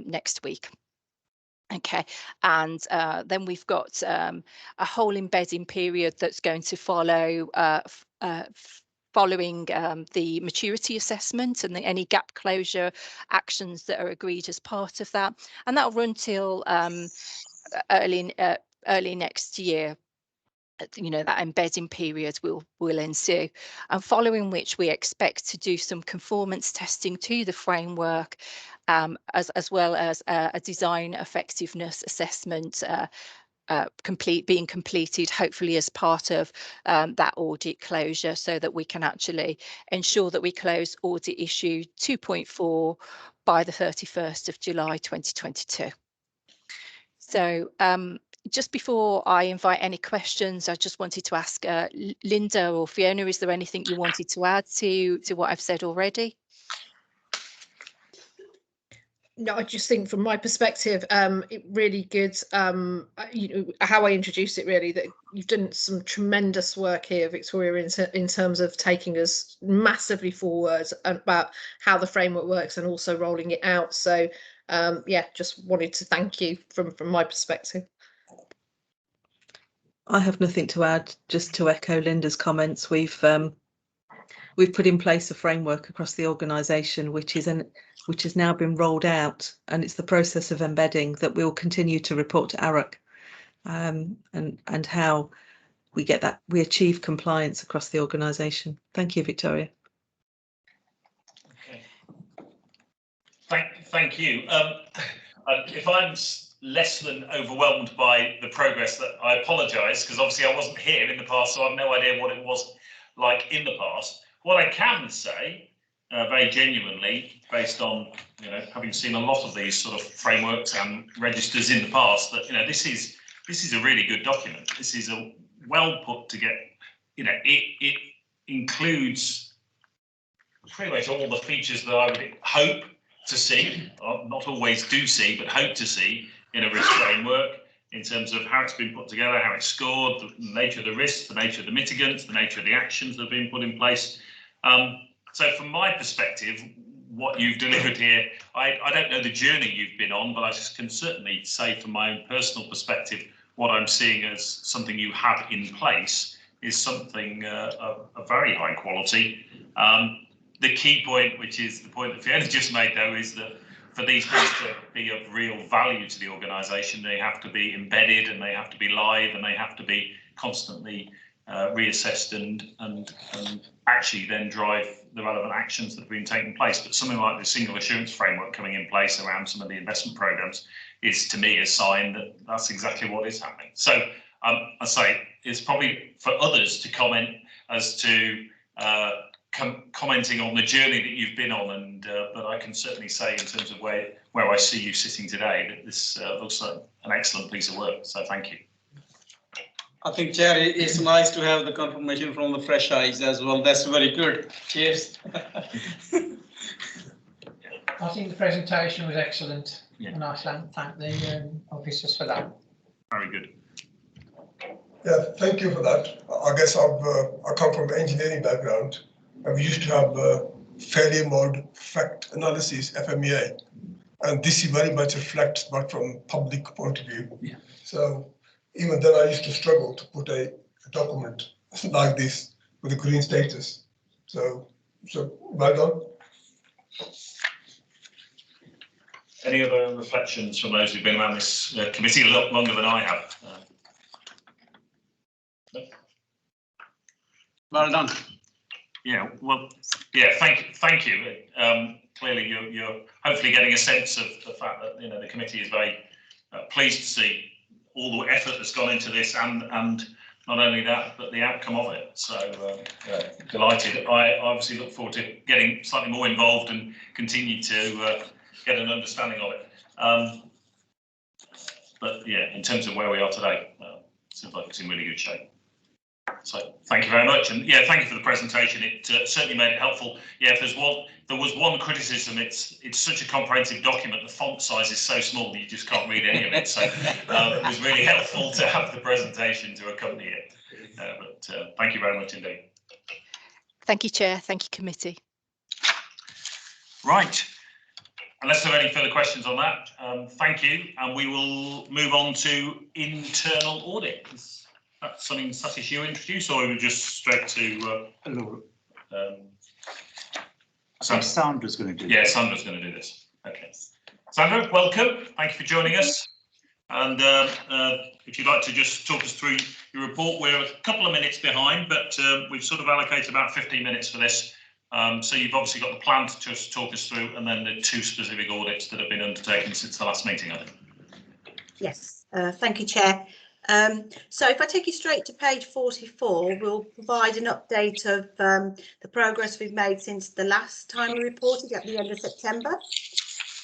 next week. Okay, and then we've got a whole embedding period that's going to follow following the maturity assessment and any gap closure actions that are agreed as part of that, and that'll run till early next year. You know, that embedding period will ensue, and following which we expect to do some conformance testing to the framework, as well as a design effectiveness assessment being completed, hopefully as part of that audit closure, so that we can actually ensure that we close audit issue 2.4 by the 31st of July 2022. So just before I invite any questions, I just wanted to ask Linda or Fiona, is there anything you wanted to add to what I've said already? No, I just think from my perspective, it really good, you know, how I introduced it really, that you've done some tremendous work here, Victoria, in terms of taking us massively forward about how the framework works and also rolling it out. So yeah, just wanted to thank you from my perspective. I have nothing to add, just to echo Linda's comments. We've put in place a framework across the organisation, which has now been rolled out, and it's the process of embedding that we'll continue to report to ARUC, and how we get that, we achieve compliance across the organisation. Thank you, Victoria. Okay. Thank you. If I'm less than overwhelmed by the progress, that I apologise, because obviously I wasn't here in the past, so I've no idea what it was like in the past. What I can say, very genuinely, based on having seen a lot of these sort of frameworks and registers in the past, that this is a really good document. This is a well put together. It includes pretty much all the features that I would hope to see, or not always do see, but hope to see in a risk framework. in terms of how it's been put together, how it's scored, the nature of the risks, the nature of the mitigants, the nature of the actions that have been put in place. So from my perspective, what you've delivered here, I don't know the journey you've been on, but I can certainly say from my own personal perspective, what I'm seeing as something you have in place is something of very high quality. The key point, which is the point that Fiona just made, though, is that for these things to be of real value to the organisation, they have to be embedded and they have to be live and they have to be constantly reassessed and actually then drive the relevant actions that have been taking place. But something like the single assurance framework coming in place around some of the investment programmes is, to me, a sign that that's exactly what is happening. So I say it's probably for others to comment as to commenting on the journey that you've been on, and but I can certainly say in terms of where I see you sitting today that this looks like an excellent piece of work. So thank you. I think, Chair, it's nice to have the confirmation from the fresh eyes as well. That's very good. Cheers. I think the presentation was excellent, yeah. and I thank the officers for that. Very good. Yeah, thank you for that. I guess I come from an engineering background, and we used to have failure mode fact analysis, FMEA, and this very much reflects, but from public point of view. Yeah. So even then, I used to struggle to put a document like this with a green status. So well done. Any other reflections from those who've been around this committee a lot longer than I have? No? Well done. Yeah, well, yeah, thank you. Clearly, you're hopefully getting a sense of the fact that the committee is very pleased to see all the effort that's gone into this, and not only that, but the outcome of it. So delighted. I obviously look forward to getting slightly more involved and continue to get an understanding of it. But yeah, in terms of where we are today, it seems like it's in really good shape. So thank you very much, and yeah, thank you for the presentation. It certainly made it helpful. Yeah, if there was one criticism, it's such a comprehensive document. The font size is so small that you just can't read any of it. So it was really helpful to have the presentation to accompany it. But thank you very much indeed. Thank you, Chair. Thank you, committee. Right. Unless there are any further questions on that, thank you, and we will move on to internal audit. That's something Satish you introduce, or we just straight to Sandra's going to do this. Sandra's going to do this. Okay. Sandra, welcome. Thank you for joining us. And if you'd like to just talk us through your report, we're a couple of minutes behind, but we've sort of allocated about 15 minutes for this. So you've obviously got the plan to just talk us through, and then the two specific audits that have been undertaken since the last meeting, I think. Yes, thank you, Chair. So if I take you straight to page 44, we'll provide an update of the progress we've made since the last time we reported at the end of September.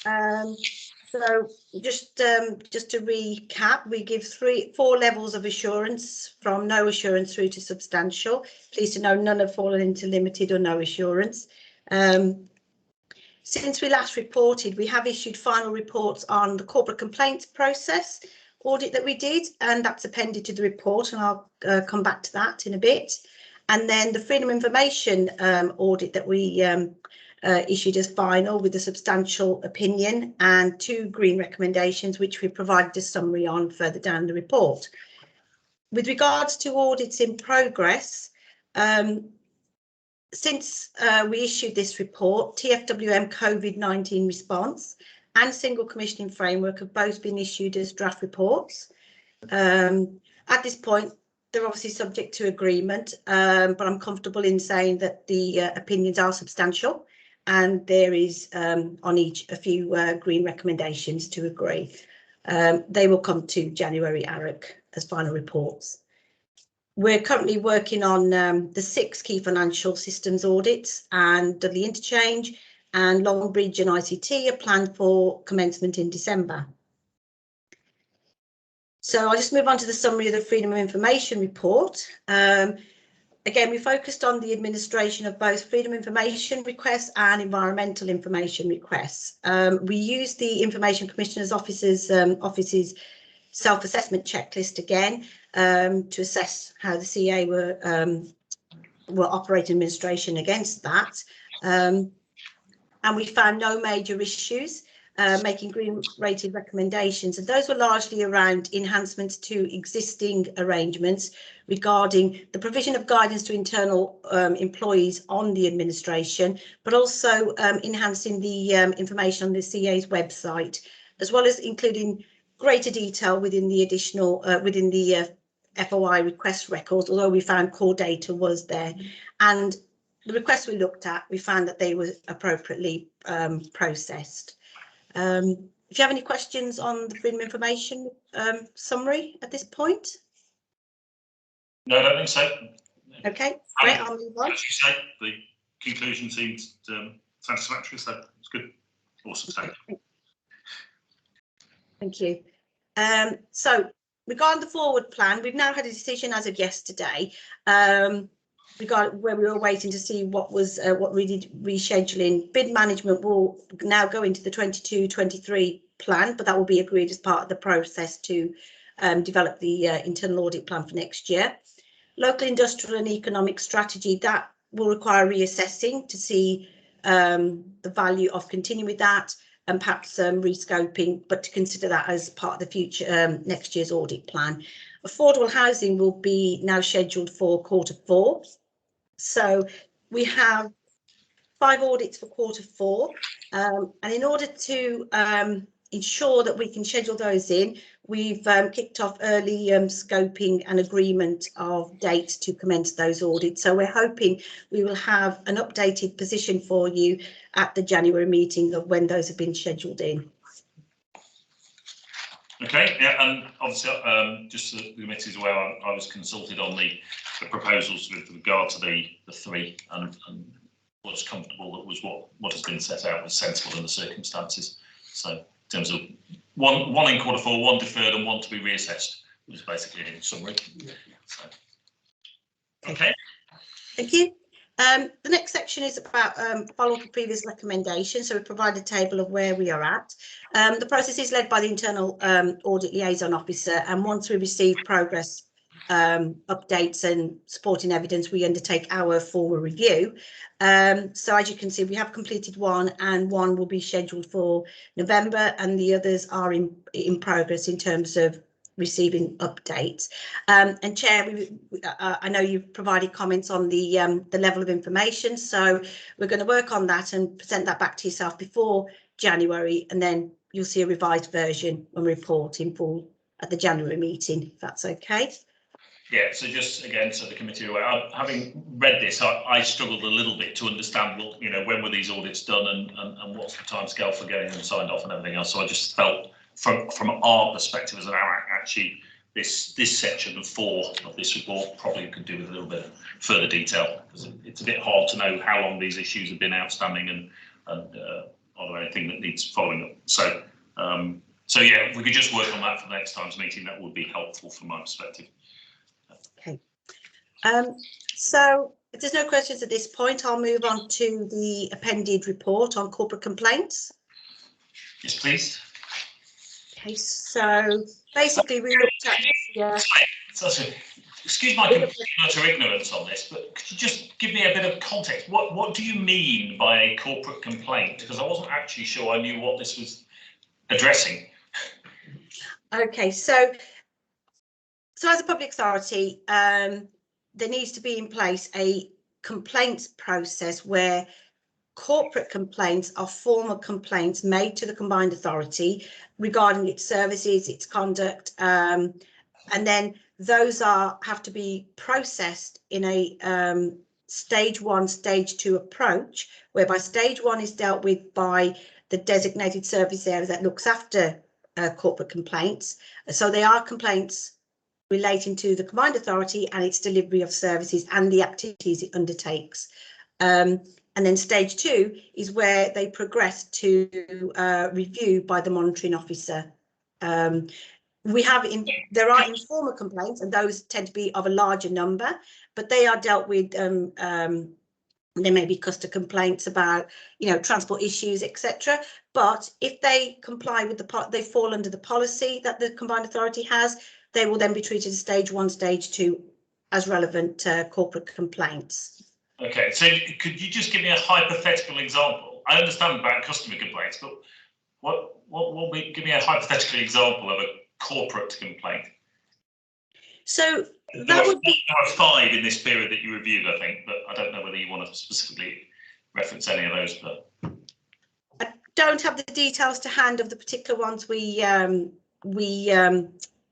So just to recap, we give 4 levels of assurance, from no assurance through to substantial. Pleased to know none have fallen into limited or no assurance. Since we last reported, we have issued final reports on the corporate complaints process audit that we did, and that's appended to the report, and I'll come back to that in a bit. And then the freedom of information audit that we issued as final, with a substantial opinion and 2 green recommendations, which we provided a summary on further down the report. With regards to audits in progress, since we issued this report, TFWM COVID-19 response and single commissioning framework have both been issued as draft reports. At this point, they're obviously subject to agreement, but I'm comfortable in saying that the opinions are substantial, and there is on each a few green recommendations to agree. They will come to January ARIC as final reports. We're currently working on the 6 key financial systems audits, and Dudley Interchange and Longbridge and ICT are planned for commencement in December. So I'll just move on to the summary of the Freedom of Information report. Again, we focused on the administration of both freedom of information requests and environmental information requests. We used the Information Commissioner's office's self-assessment checklist again to assess how the CA were operating administration against that. And we found no major issues, making green rated recommendations, and those were largely around enhancements to existing arrangements regarding the provision of guidance to internal employees on the administration, but also enhancing the information on the CA's website, as well as including greater detail within the additional within the FOI request records, although we found core data was there. And the requests we looked at, we found that they were appropriately processed. If you have any questions on the freedom of information summary at this point? No, I don't think so. Okay, great, I'll move on. As you say, the conclusion seems satisfactory, so it's good. Awesome, thank you. Thank you. So regarding the forward plan, we've now had a decision as of yesterday regarding where we were waiting to see what was what we did rescheduling. Bid management will now go into the 22-23 plan, but that will be agreed as part of the process to develop the internal audit plan for next year. Local industrial and economic strategy, that will require reassessing to see the value of continuing with that, and perhaps rescoping, but to consider that as part of the future next year's audit plan. Affordable housing will be now scheduled for Q4. So we have 5 audits for Q4, and in order to ensure that we can schedule those in, we've kicked off early scoping and agreement of dates to commence those audits. So we're hoping we will have an updated position for you at the January meeting of when those have been scheduled in. Okay, yeah, and obviously, just so the committee is aware, I was consulted on the proposals with regard to the 3, and was comfortable that was what has been set out was sensible in the circumstances. So in terms of one in Q4, 1 deferred, and 1 to be reassessed was basically in summary. So, okay. Thank you. The next section is about follow-up of previous recommendations. So we provide a table of where we are at. The process is led by the internal audit liaison officer, and once we receive progress updates and supporting evidence, we undertake our formal review. So as you can see, we have completed 1, and 1 will be scheduled for November, and the others are in progress in terms of receiving updates. And Chair, I know you've provided comments on the level of information, so we're going to work on that and present that back to yourself before January, and then you'll see a revised version and report in full at the January meeting, if that's okay. Yeah, so just again, so the committee are aware, having read this, I struggled a little bit to understand, well, when were these audits done, and what's the timescale for getting them signed off and everything else. So I just felt from our perspective as an ARAC, actually this section of 4 of this report probably could do with a little bit of further detail, because it's a bit hard to know how long these issues have been outstanding, and are there anything that needs following up. So so yeah, if we could just work on that for the next time's meeting, that would be helpful from my perspective. Okay. So if there's no questions at this point, I'll move on to the appended report on corporate complaints. Yes, please. Okay, so basically we looked at excuse my utter ignorance on this, but could you just give me a bit of context? What do you mean by a corporate complaint? Because I wasn't actually sure I knew what this was addressing. Okay, so as a public authority, there needs to be in place a complaints process where corporate complaints are formal complaints made to the combined authority regarding its services, its conduct, and then those have to be processed in a stage 1, stage 2 approach, whereby stage 1 is dealt with by the designated service area that looks after corporate complaints. So they are complaints relating to the combined authority and its delivery of services and the activities it undertakes. And then stage 2 is where they progress to review by the monitoring officer. There are informal complaints, and those tend to be of a larger number, but they are dealt with There may be customer complaints about, transport issues, etc. But if they comply with they fall under the policy that the combined authority has, they will then be treated as stage 1, stage 2 as relevant corporate complaints. Okay, so could you just give me a hypothetical example? I understand about customer complaints, but give me a hypothetical example of a corporate complaint. So there are 5 in this period that you reviewed, I think, but I don't know whether you want to specifically reference any of those. But I don't have the details to hand of the particular ones we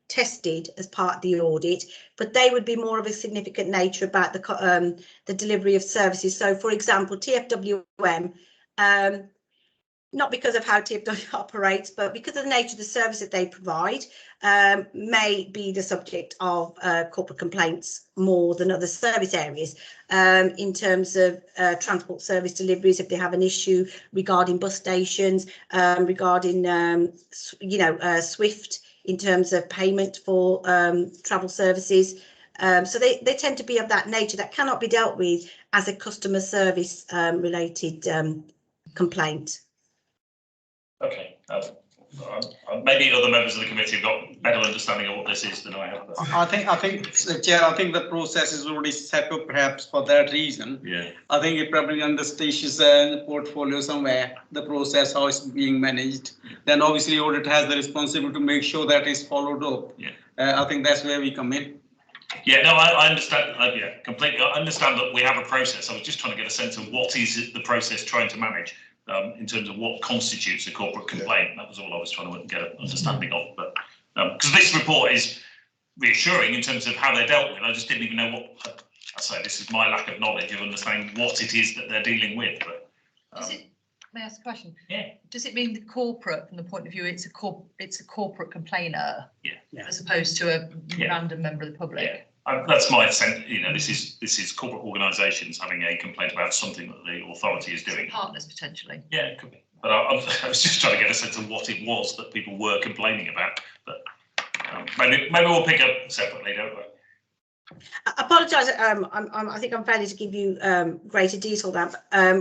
tested as part of the audit, but they would be more of a significant nature about the delivery of services. So, for example, TFWM, not because of how TFW operates, but because of the nature of the service that they provide, may be the subject of corporate complaints more than other service areas. In terms of transport service deliveries, if they have an issue regarding bus stations, regarding SWIFT in terms of payment for travel services. So they tend to be of that nature that cannot be dealt with as a customer service related complaint. Okay, maybe other members of the committee have got better understanding of what this is than I have. I think, Chair, I think the process is already set up perhaps for that reason. Yeah. I think it probably under stages portfolio somewhere, the process, how it's being managed. Then obviously audit has the responsibility to make sure that is followed up. Yeah. I think that's where we come in. Yeah, no, I understand. Yeah, completely. I understand that we have a process. I was just trying to get a sense of what is the process trying to manage. In terms of what constitutes a corporate complaint. That was all I was trying to get an understanding of. But because this report is reassuring in terms of how they're dealt with, I just didn't even know what. I say this is my lack of knowledge of understanding what it is that they're dealing with. But may I ask a question? Yeah. Does it mean the corporate, from the point of view, it's a corporate complainer? Yeah. As opposed to a random member of the public. Yeah. That's my sense. This is corporate organisations having a complaint about something that the authority is doing. Partners potentially. Yeah, it could be. But I was just trying to get a sense of what it was that people were complaining about. But maybe we'll pick up separately, don't we? I apologise. I think I'm failing to give you greater detail than.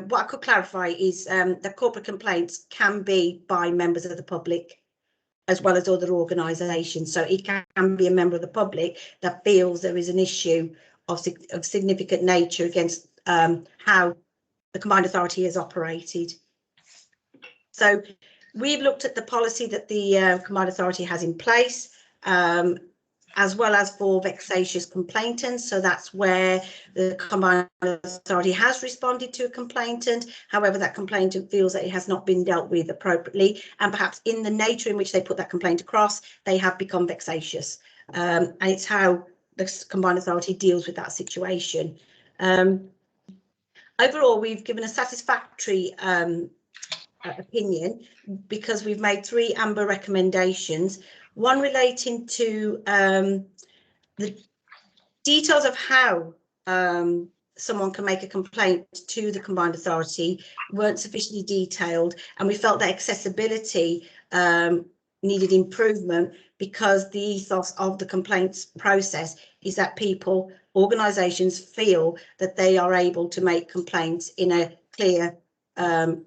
What I could clarify is that corporate complaints can be by members of the public, as well as other organisations. So it can be a member of the public that feels there is an issue of significant nature against how the combined authority has operated. So we've looked at the policy that the combined authority has in place, as well as for vexatious complainants. So that's where the combined authority has responded to a complainant. However, that complainant feels that it has not been dealt with appropriately, and perhaps in the nature in which they put that complaint across, they have become vexatious. And it's how the combined authority deals with that situation. Overall, we've given a satisfactory opinion because we've made 3 amber recommendations. One relating to the details of how someone can make a complaint to the combined authority weren't sufficiently detailed, and we felt that accessibility needed improvement because the ethos of the complaints process is that people, organisations feel that they are able to make complaints in a clear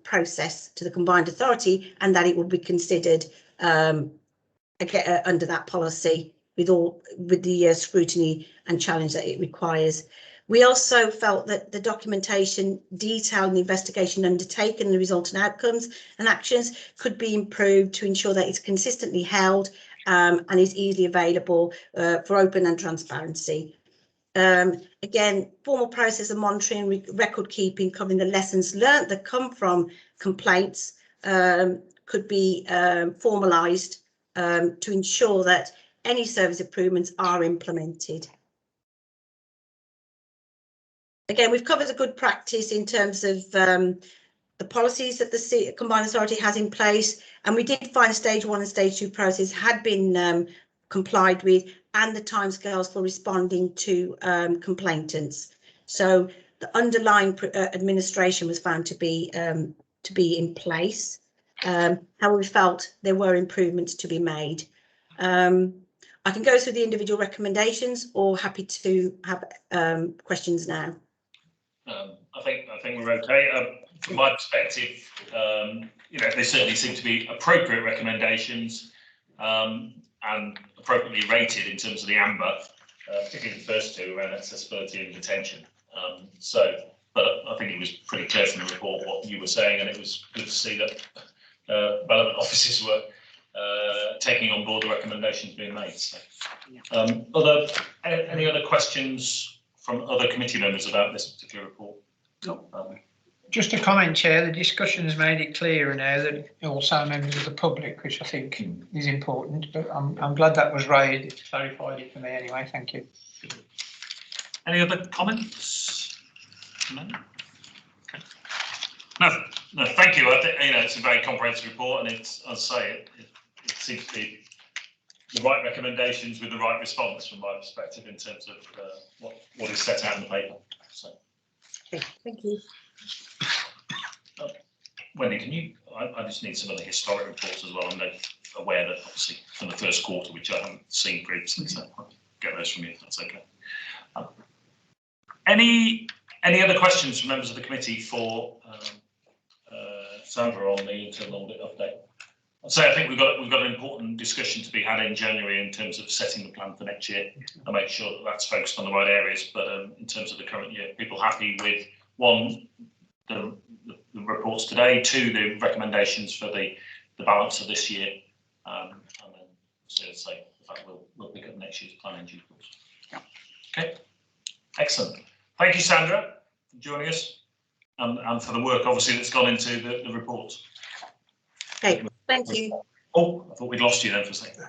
process to the combined authority, and that it will be considered under that policy with the scrutiny and challenge that it requires. We also felt that the documentation detailed the investigation undertaken and the resultant outcomes and actions could be improved to ensure that it's consistently held and is easily available for open and transparency. Again, formal process of monitoring, record keeping, covering the lessons learnt that come from complaints could be formalised to ensure that any service improvements are implemented. Again, we've covered a good practice in terms of the policies that the combined authority has in place, and we did find stage 1 and stage 2 process had been complied with, and the timescales for responding to complainants. So the underlying administration was found to be in place. How we felt there were improvements to be made. I can go through the individual recommendations, or happy to have questions now. I think we're okay. From my perspective, they certainly seem to be appropriate recommendations and appropriately rated in terms of the amber, particularly the first two around accessibility and detention. But I think it was pretty clear from the report what you were saying, and it was good to see that relevant offices were taking on board the recommendations being made. So, any other questions from other committee members about this particular report? No. Just a comment, Chair. The discussion's made it clearer now that also members of the public, which I think is important. But I'm glad that was raised. It clarified it for me anyway. Thank you. Any other comments? No. Okay. No. Thank you. I think it's a very comprehensive report, and it's, as I say, it seems to be the right recommendations with the right response from my perspective in terms of what is set out in the paper. So. Okay, thank you. Wendy, can you? I just need some of the historic reports as well. I'm aware that obviously from the first quarter, which I haven't seen previously, so I'll get those from you if that's okay. Any other questions from members of the committee for Sandra on the internal audit update? So I think we've got an important discussion to be had in January in terms of setting the plan for next year and make sure that that's focused on the right areas. But in terms of the current year, people happy with one, the reports today, two, the recommendations for the balance of this year, and then so to say, in fact, we'll pick up next year's plan in due course. Yeah. Okay. Excellent. Thank you, Sandra, for joining us and for the work obviously that's gone into the report. Okay, thank you. Oh, I thought we'd lost you then for a second.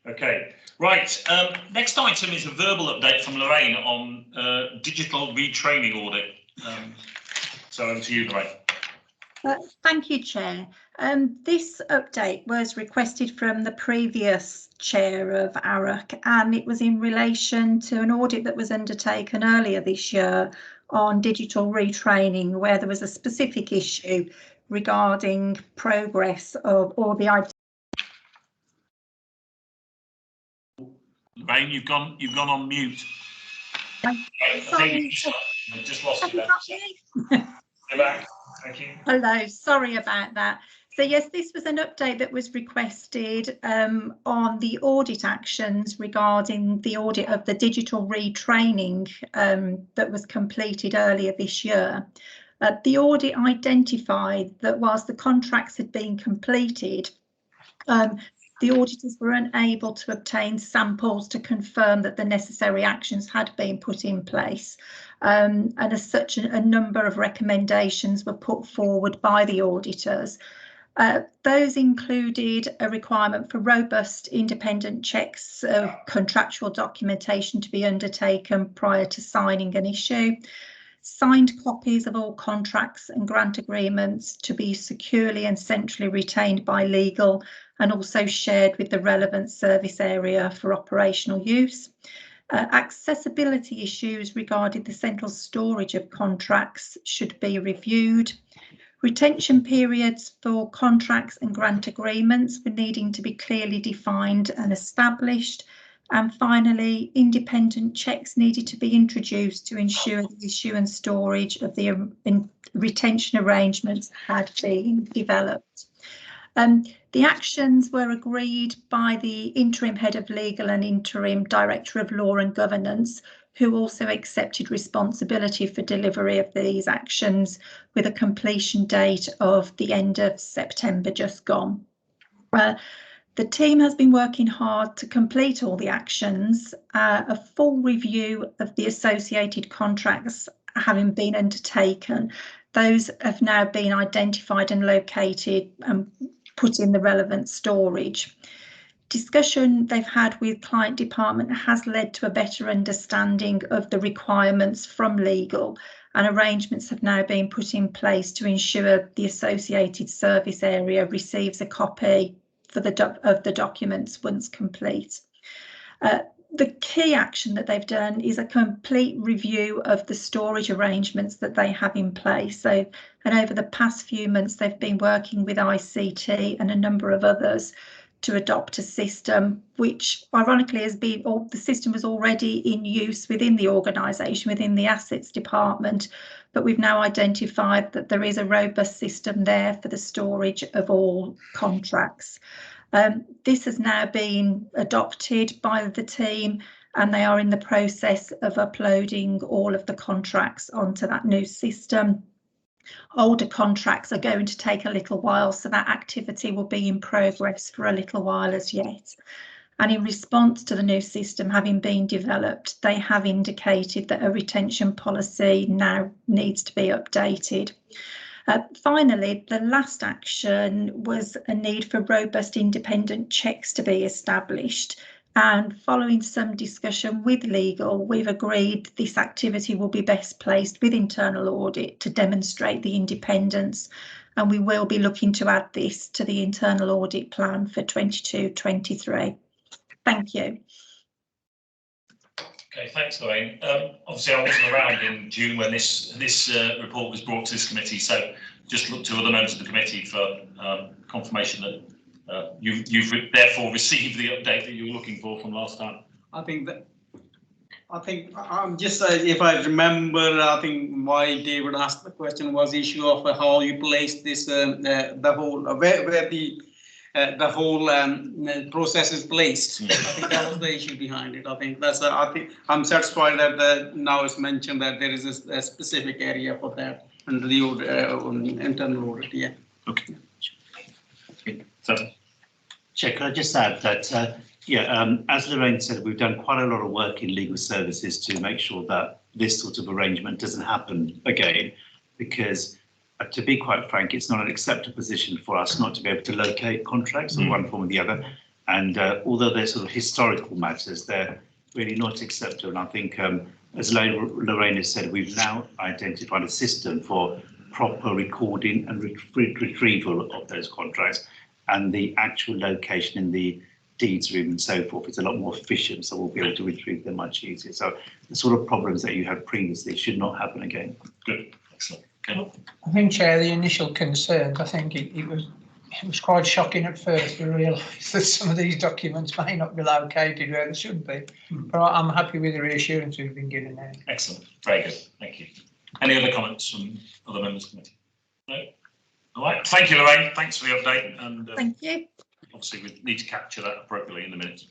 Okay, right. Next item is a verbal update from Lorraine on digital retraining audit. So over to you, Lorraine. Thank you, Chair. This update was requested from the previous chair of ARUC, and it was in relation to an audit that was undertaken earlier this year on digital retraining, where there was a specific issue regarding progress of all the IT. Lorraine, you've gone on mute. Sorry. I've just lost you there. Go back. Thank you. Hello, sorry about that. So yes, this was an update that was requested on the audit actions regarding the audit of the digital retraining that was completed earlier this year. The audit identified that whilst the contracts had been completed, the auditors were unable to obtain samples to confirm that the necessary actions had been put in place. And as such, a number of recommendations were put forward by the auditors. Those included a requirement for robust independent checks of contractual documentation to be undertaken prior to signing an issue, signed copies of all contracts and grant agreements to be securely and centrally retained by legal and also shared with the relevant service area for operational use. Accessibility issues regarding the central storage of contracts should be reviewed. Retention periods for contracts and grant agreements were needing to be clearly defined and established. And finally, independent checks needed to be introduced to ensure the issue and storage of the retention arrangements had been developed. The actions were agreed by the interim head of legal and interim director of law and governance, who also accepted responsibility for delivery of these actions with a completion date of the end of September just gone. The team has been working hard to complete all the actions. A full review of the associated contracts having been undertaken, those have now been identified and located and put in the relevant storage. Discussion they've had with client department has led to a better understanding of the requirements from legal, and arrangements have now been put in place to ensure the associated service area receives a copy of the documents once complete. The key action that they've done is a complete review of the storage arrangements that they have in place. And over the past few months, they've been working with ICT and a number of others to adopt a system which ironically has been, or the system was already in use within the organisation, within the assets department, but we've now identified that there is a robust system there for the storage of all contracts. This has now been adopted by the team and they are in the process of uploading all of the contracts onto that new system. Older contracts are going to take a little while, so that activity will be in progress for a little while as yet. And in response to the new system having been developed, they have indicated that a retention policy now needs to be updated. Finally, the last action was a need for robust independent checks to be established. And following some discussion with legal, we've agreed this activity will be best placed with internal audit to demonstrate the independence. And we will be looking to add this to the internal audit plan for 22-23. Thank you. Okay, thanks, Lorraine. Obviously, I wasn't around in June when this report was brought to this committee, so just look to other members of the committee for confirmation that you've therefore received the update that you were looking for from last time. I think just if I remember, I think why David asked the question was issue of how you place this the whole where the whole process is placed. I think that was the issue behind it. I think that's I think I'm satisfied that now it's mentioned that there is a specific area for that under the internal audit. Yeah. Okay. So, Chair, can I just add that as Lorraine said, we've done quite a lot of work in legal services to make sure that this sort of arrangement doesn't happen again, because to be quite frank, it's not an acceptable position for us not to be able to locate contracts in one form or the other. And although they're sort of historical matters, they're really not acceptable. And I think, as Lorraine has said, we've now identified a system for proper recording and retrieval of those contracts, and the actual location in the deeds room and so forth is a lot more efficient, so we'll be able to retrieve them much easier. So the sort of problems that you had previously should not happen again. Good, excellent. Okay. I think, Chair, the initial concerns, I think it was quite shocking at first to realise that some of these documents may not be located where they should be. But I'm happy with the reassurance we've been given now. Excellent, very good, thank you. Any other comments from other members of the committee? No? All right, thank you, Lorraine, thanks for the update. And thank you. Obviously, we need to capture that appropriately in the minutes.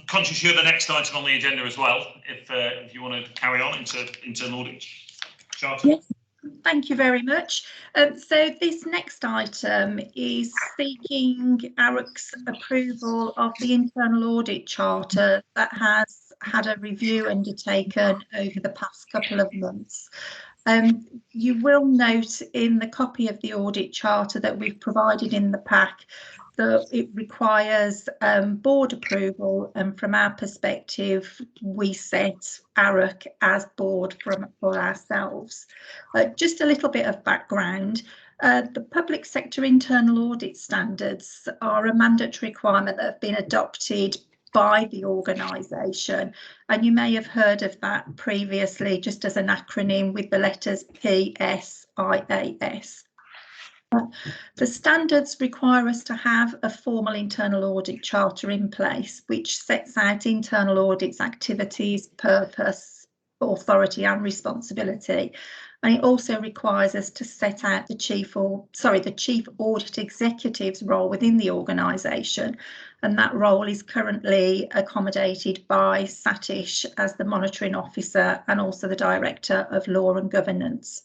Conscious you're the next item on the agenda as well, if you want to carry on into internal audit charter. Yes, thank you very much. So this next item is seeking ARUC's approval of the internal audit charter that has had a review undertaken over the past couple of months. You will note in the copy of the audit charter that we've provided in the pack that it requires board approval, and from our perspective we set ARUC as board for ourselves. Just a little bit of background. The public sector internal audit standards are a mandatory requirement that have been adopted by the organisation, and you may have heard of that previously just as an acronym with the letters PSIAS. The standards require us to have a formal internal audit charter in place which sets out internal audit's activities, purpose, authority and responsibility. And it also requires us to set out the chief audit executive's role within the organisation, and that role is currently accommodated by Satish as the monitoring officer and also the director of law and governance.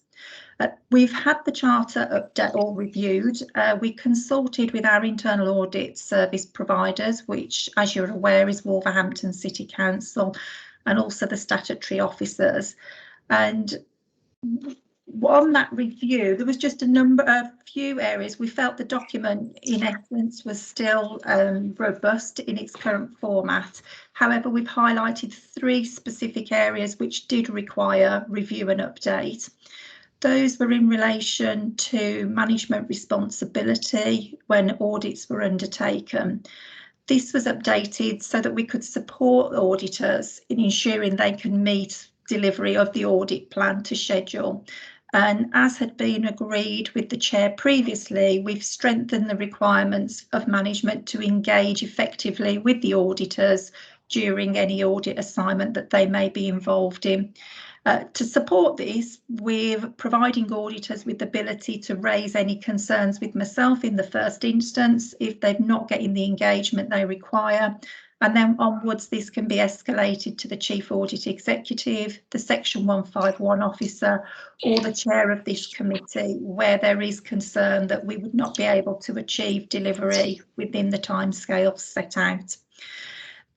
We've had the charter update or reviewed. We consulted with our internal audit service providers, which, as you're aware, is Wolverhampton City Council, and also the statutory officers. And on that review, there was just a few areas we felt the document in essence was still robust in its current format. However, we've highlighted 3 specific areas which did require review and update. Those were in relation to management responsibility when audits were undertaken. This was updated so that we could support auditors in ensuring they can meet delivery of the audit plan to schedule. And as had been agreed with the chair previously, we've strengthened the requirements of management to engage effectively with the auditors during any audit assignment that they may be involved in. To support this, we're providing auditors with the ability to raise any concerns with myself in the first instance if they're not getting the engagement they require. And then onwards, this can be escalated to the Chief Audit Executive, the Section 151 officer, or the chair of this committee, where there is concern that we would not be able to achieve delivery within the timescales set out.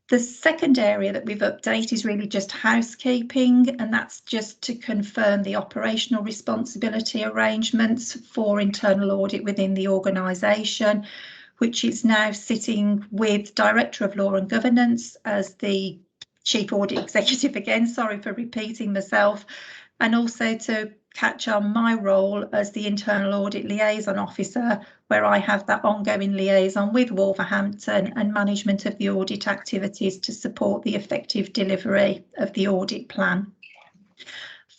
The second area that we've updated is really just housekeeping, and that's just to confirm the operational responsibility arrangements for internal audit within the organisation, which is now sitting with Director of Law and Governance as the Chief Audit Executive again, sorry for repeating myself, and also to catch on my role as the Internal Audit Liaison Officer, where I have that ongoing liaison with Wolverhampton and management of the audit activities to support the effective delivery of the audit plan.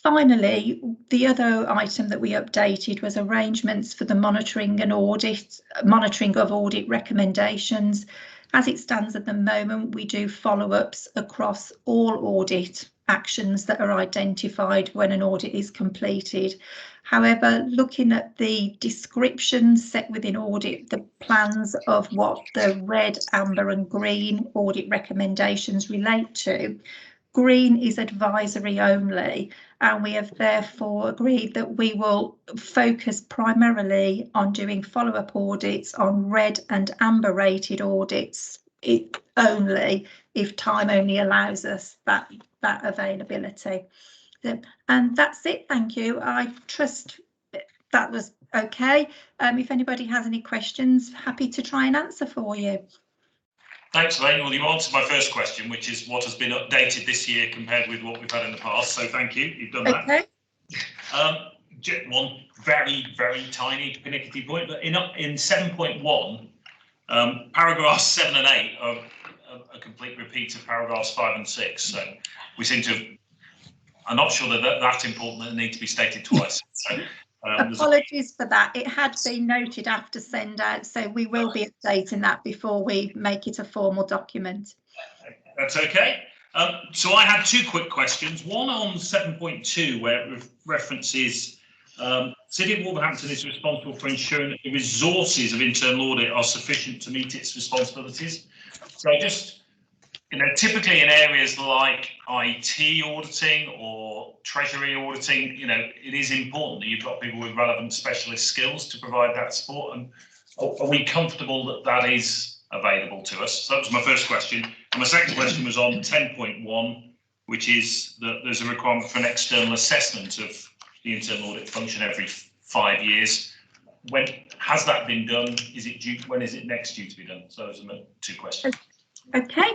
Finally, the other item that we updated was arrangements for the monitoring of audit recommendations. As it stands at the moment, we do follow-ups across all audit actions that are identified when an audit is completed. However, looking at the descriptions set within audit, the plans of what the red, amber and green audit recommendations relate to, green is advisory only, and we have therefore agreed that we will focus primarily on doing follow-up audits on red and amber rated audits only, if time only allows us that availability. And that's it, thank you. I trust that was okay. If anybody has any questions, happy to try and answer for you. Thanks, Elaine. Well, you answered my first question, which is what has been updated this year compared with what we've had in the past. So thank you. You've done that. Okay. One very, very tiny pernickety point, but in 7.1, paragraphs 7 and 8 are a complete repeat of paragraphs 5 and 6. So we seem to, I'm not sure that that's important, that it need to be stated twice. So, apologies for that. It had been noted after send out, so we will be updating that before we make it a formal document. That's okay. So I had two quick questions. One on 7.2, where it references City of Wolverhampton is responsible for ensuring that the resources of internal audit are sufficient to meet its responsibilities. So just, typically in areas like IT auditing or treasury auditing, it is important that you've got people with relevant specialist skills to provide that support. And are we comfortable that that is available to us? So that was my first question. And my second question was on 10.1, which is that there's a requirement for an external assessment of the internal audit function every 5 years. When has that been done? Is it due? When is it next due to be done? So those are my two questions. Okay.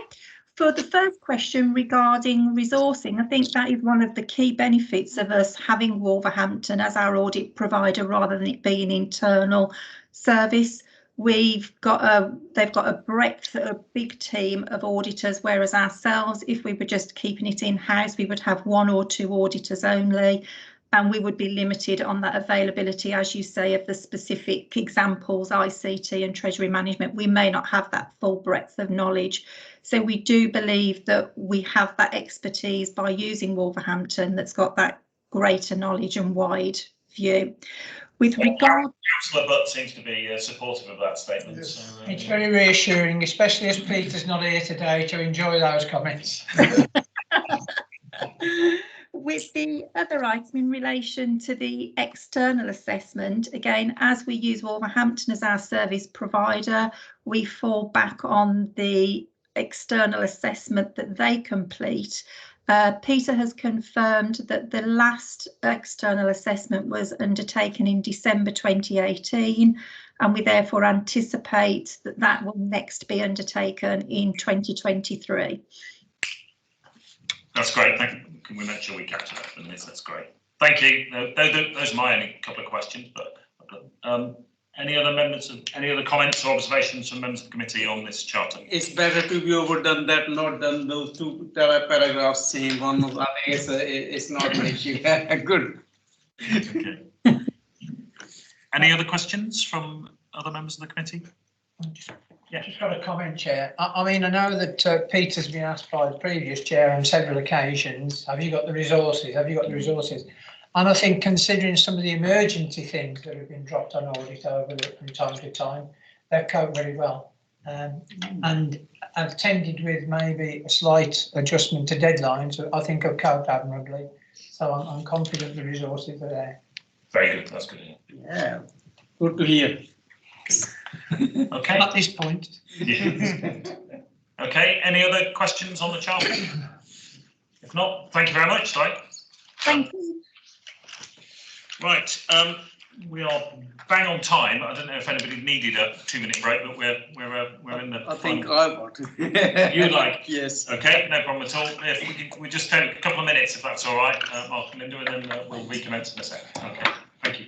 For the first question regarding resourcing, I think that is one of the key benefits of us having Wolverhampton as our audit provider rather than it being internal service. They've got a breadth, a big team of auditors, whereas ourselves, if we were just keeping it in-house, we would have 1 or 2 auditors only, and we would be limited on that availability, as you say, of the specific examples, ICT and treasury management. We may not have that full breadth of knowledge. So we do believe that we have that expertise by using Wolverhampton that's got that greater knowledge and wide view. With regard, Councillor Butt seems to be supportive of that statement. Yes. So, It's very reassuring, especially as Peter's not here today to enjoy those comments. with the other item in relation to the external assessment, again, as we use Wolverhampton as our service provider, we fall back on the external assessment that they complete. Peter has confirmed that the last external assessment was undertaken in December 2018, and we therefore anticipate that that will next be undertaken in 2023. That's great. Thank you. Can we make sure we capture that from this? That's great. Thank you. Those are my only couple of questions. But any other comments or observations from members of the committee on this charter? It's better to be overdone that, not done those 2 paragraphs same one. I think it's not an issue. Good. Okay. Any other questions from other members of the committee? Yeah, just got a comment, Chair. I mean, I know that Peter's been asked by the previous chair on several occasions, have you got the resources? Have you got the resources? And I think considering some of the emergency things that have been dropped on audit from time to time, they've coped very well. And I've tended with maybe a slight adjustment to deadlines. I think I've coped admirably. So I'm confident the resources are there. Very good. That's good. Yeah, good to hear. Okay. At this point. Okay. Any other questions on the chart? If not, thank you very much. Right. Thank you. Right. We are bang on time. I don't know if anybody needed a 2-minute break, but we're in the. I think I want to. You'd like? Yes. Okay, no problem at all. If we just take a couple of minutes, if that's all right, Mark and Linda, and then we'll recommence in a second. Okay, thank you.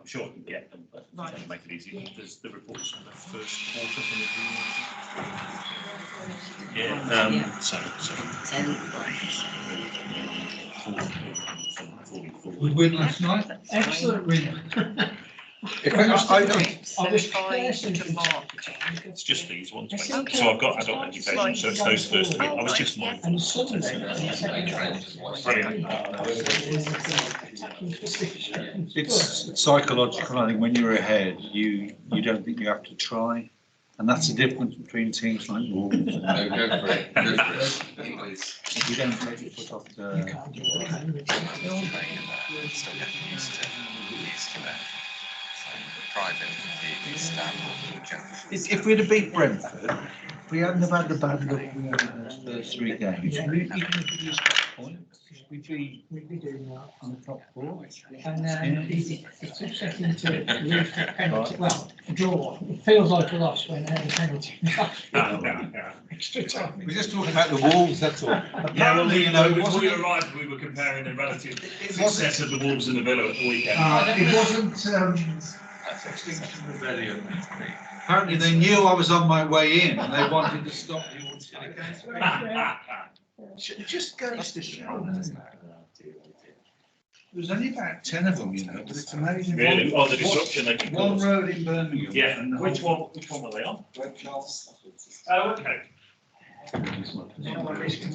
I'm sure I can get them, but to make it easy, there's the reports from the first quarter from the yeah. So. We win last night. Excellent win. It's just these ones. Basically. So I've got adult education, so it's those first three. I was just mindful. Brilliant. It's psychological. I think when you're ahead, you don't think you have to try, and that's the difference between teams like Wolves. No, go for it. Go for it. Please. You don't take your foot off the. If we'd have beat Brentford, if we hadn't have had the bad luck we had in those first 3 games, even if we just got points, we'd be doing that on the top 4. And it's upsetting to lose the penalty. Well, a draw. It feels like a loss when there's a penalty. Extra time. We're just talking about the Wolves, that's all. Yeah, well, you know, before you arrived, we were comparing the relative success of the Wolves and the Villa at the weekend. It wasn't Extinction Rebellion. Apparently they knew I was on my way in and they wanted to stop the audit. It just goes to show. There's only about 10 of them, you know, but it's amazing. Really? Oh, the disruption they can One cause. road in Birmingham. Yeah. Which one were they on? Oh, okay.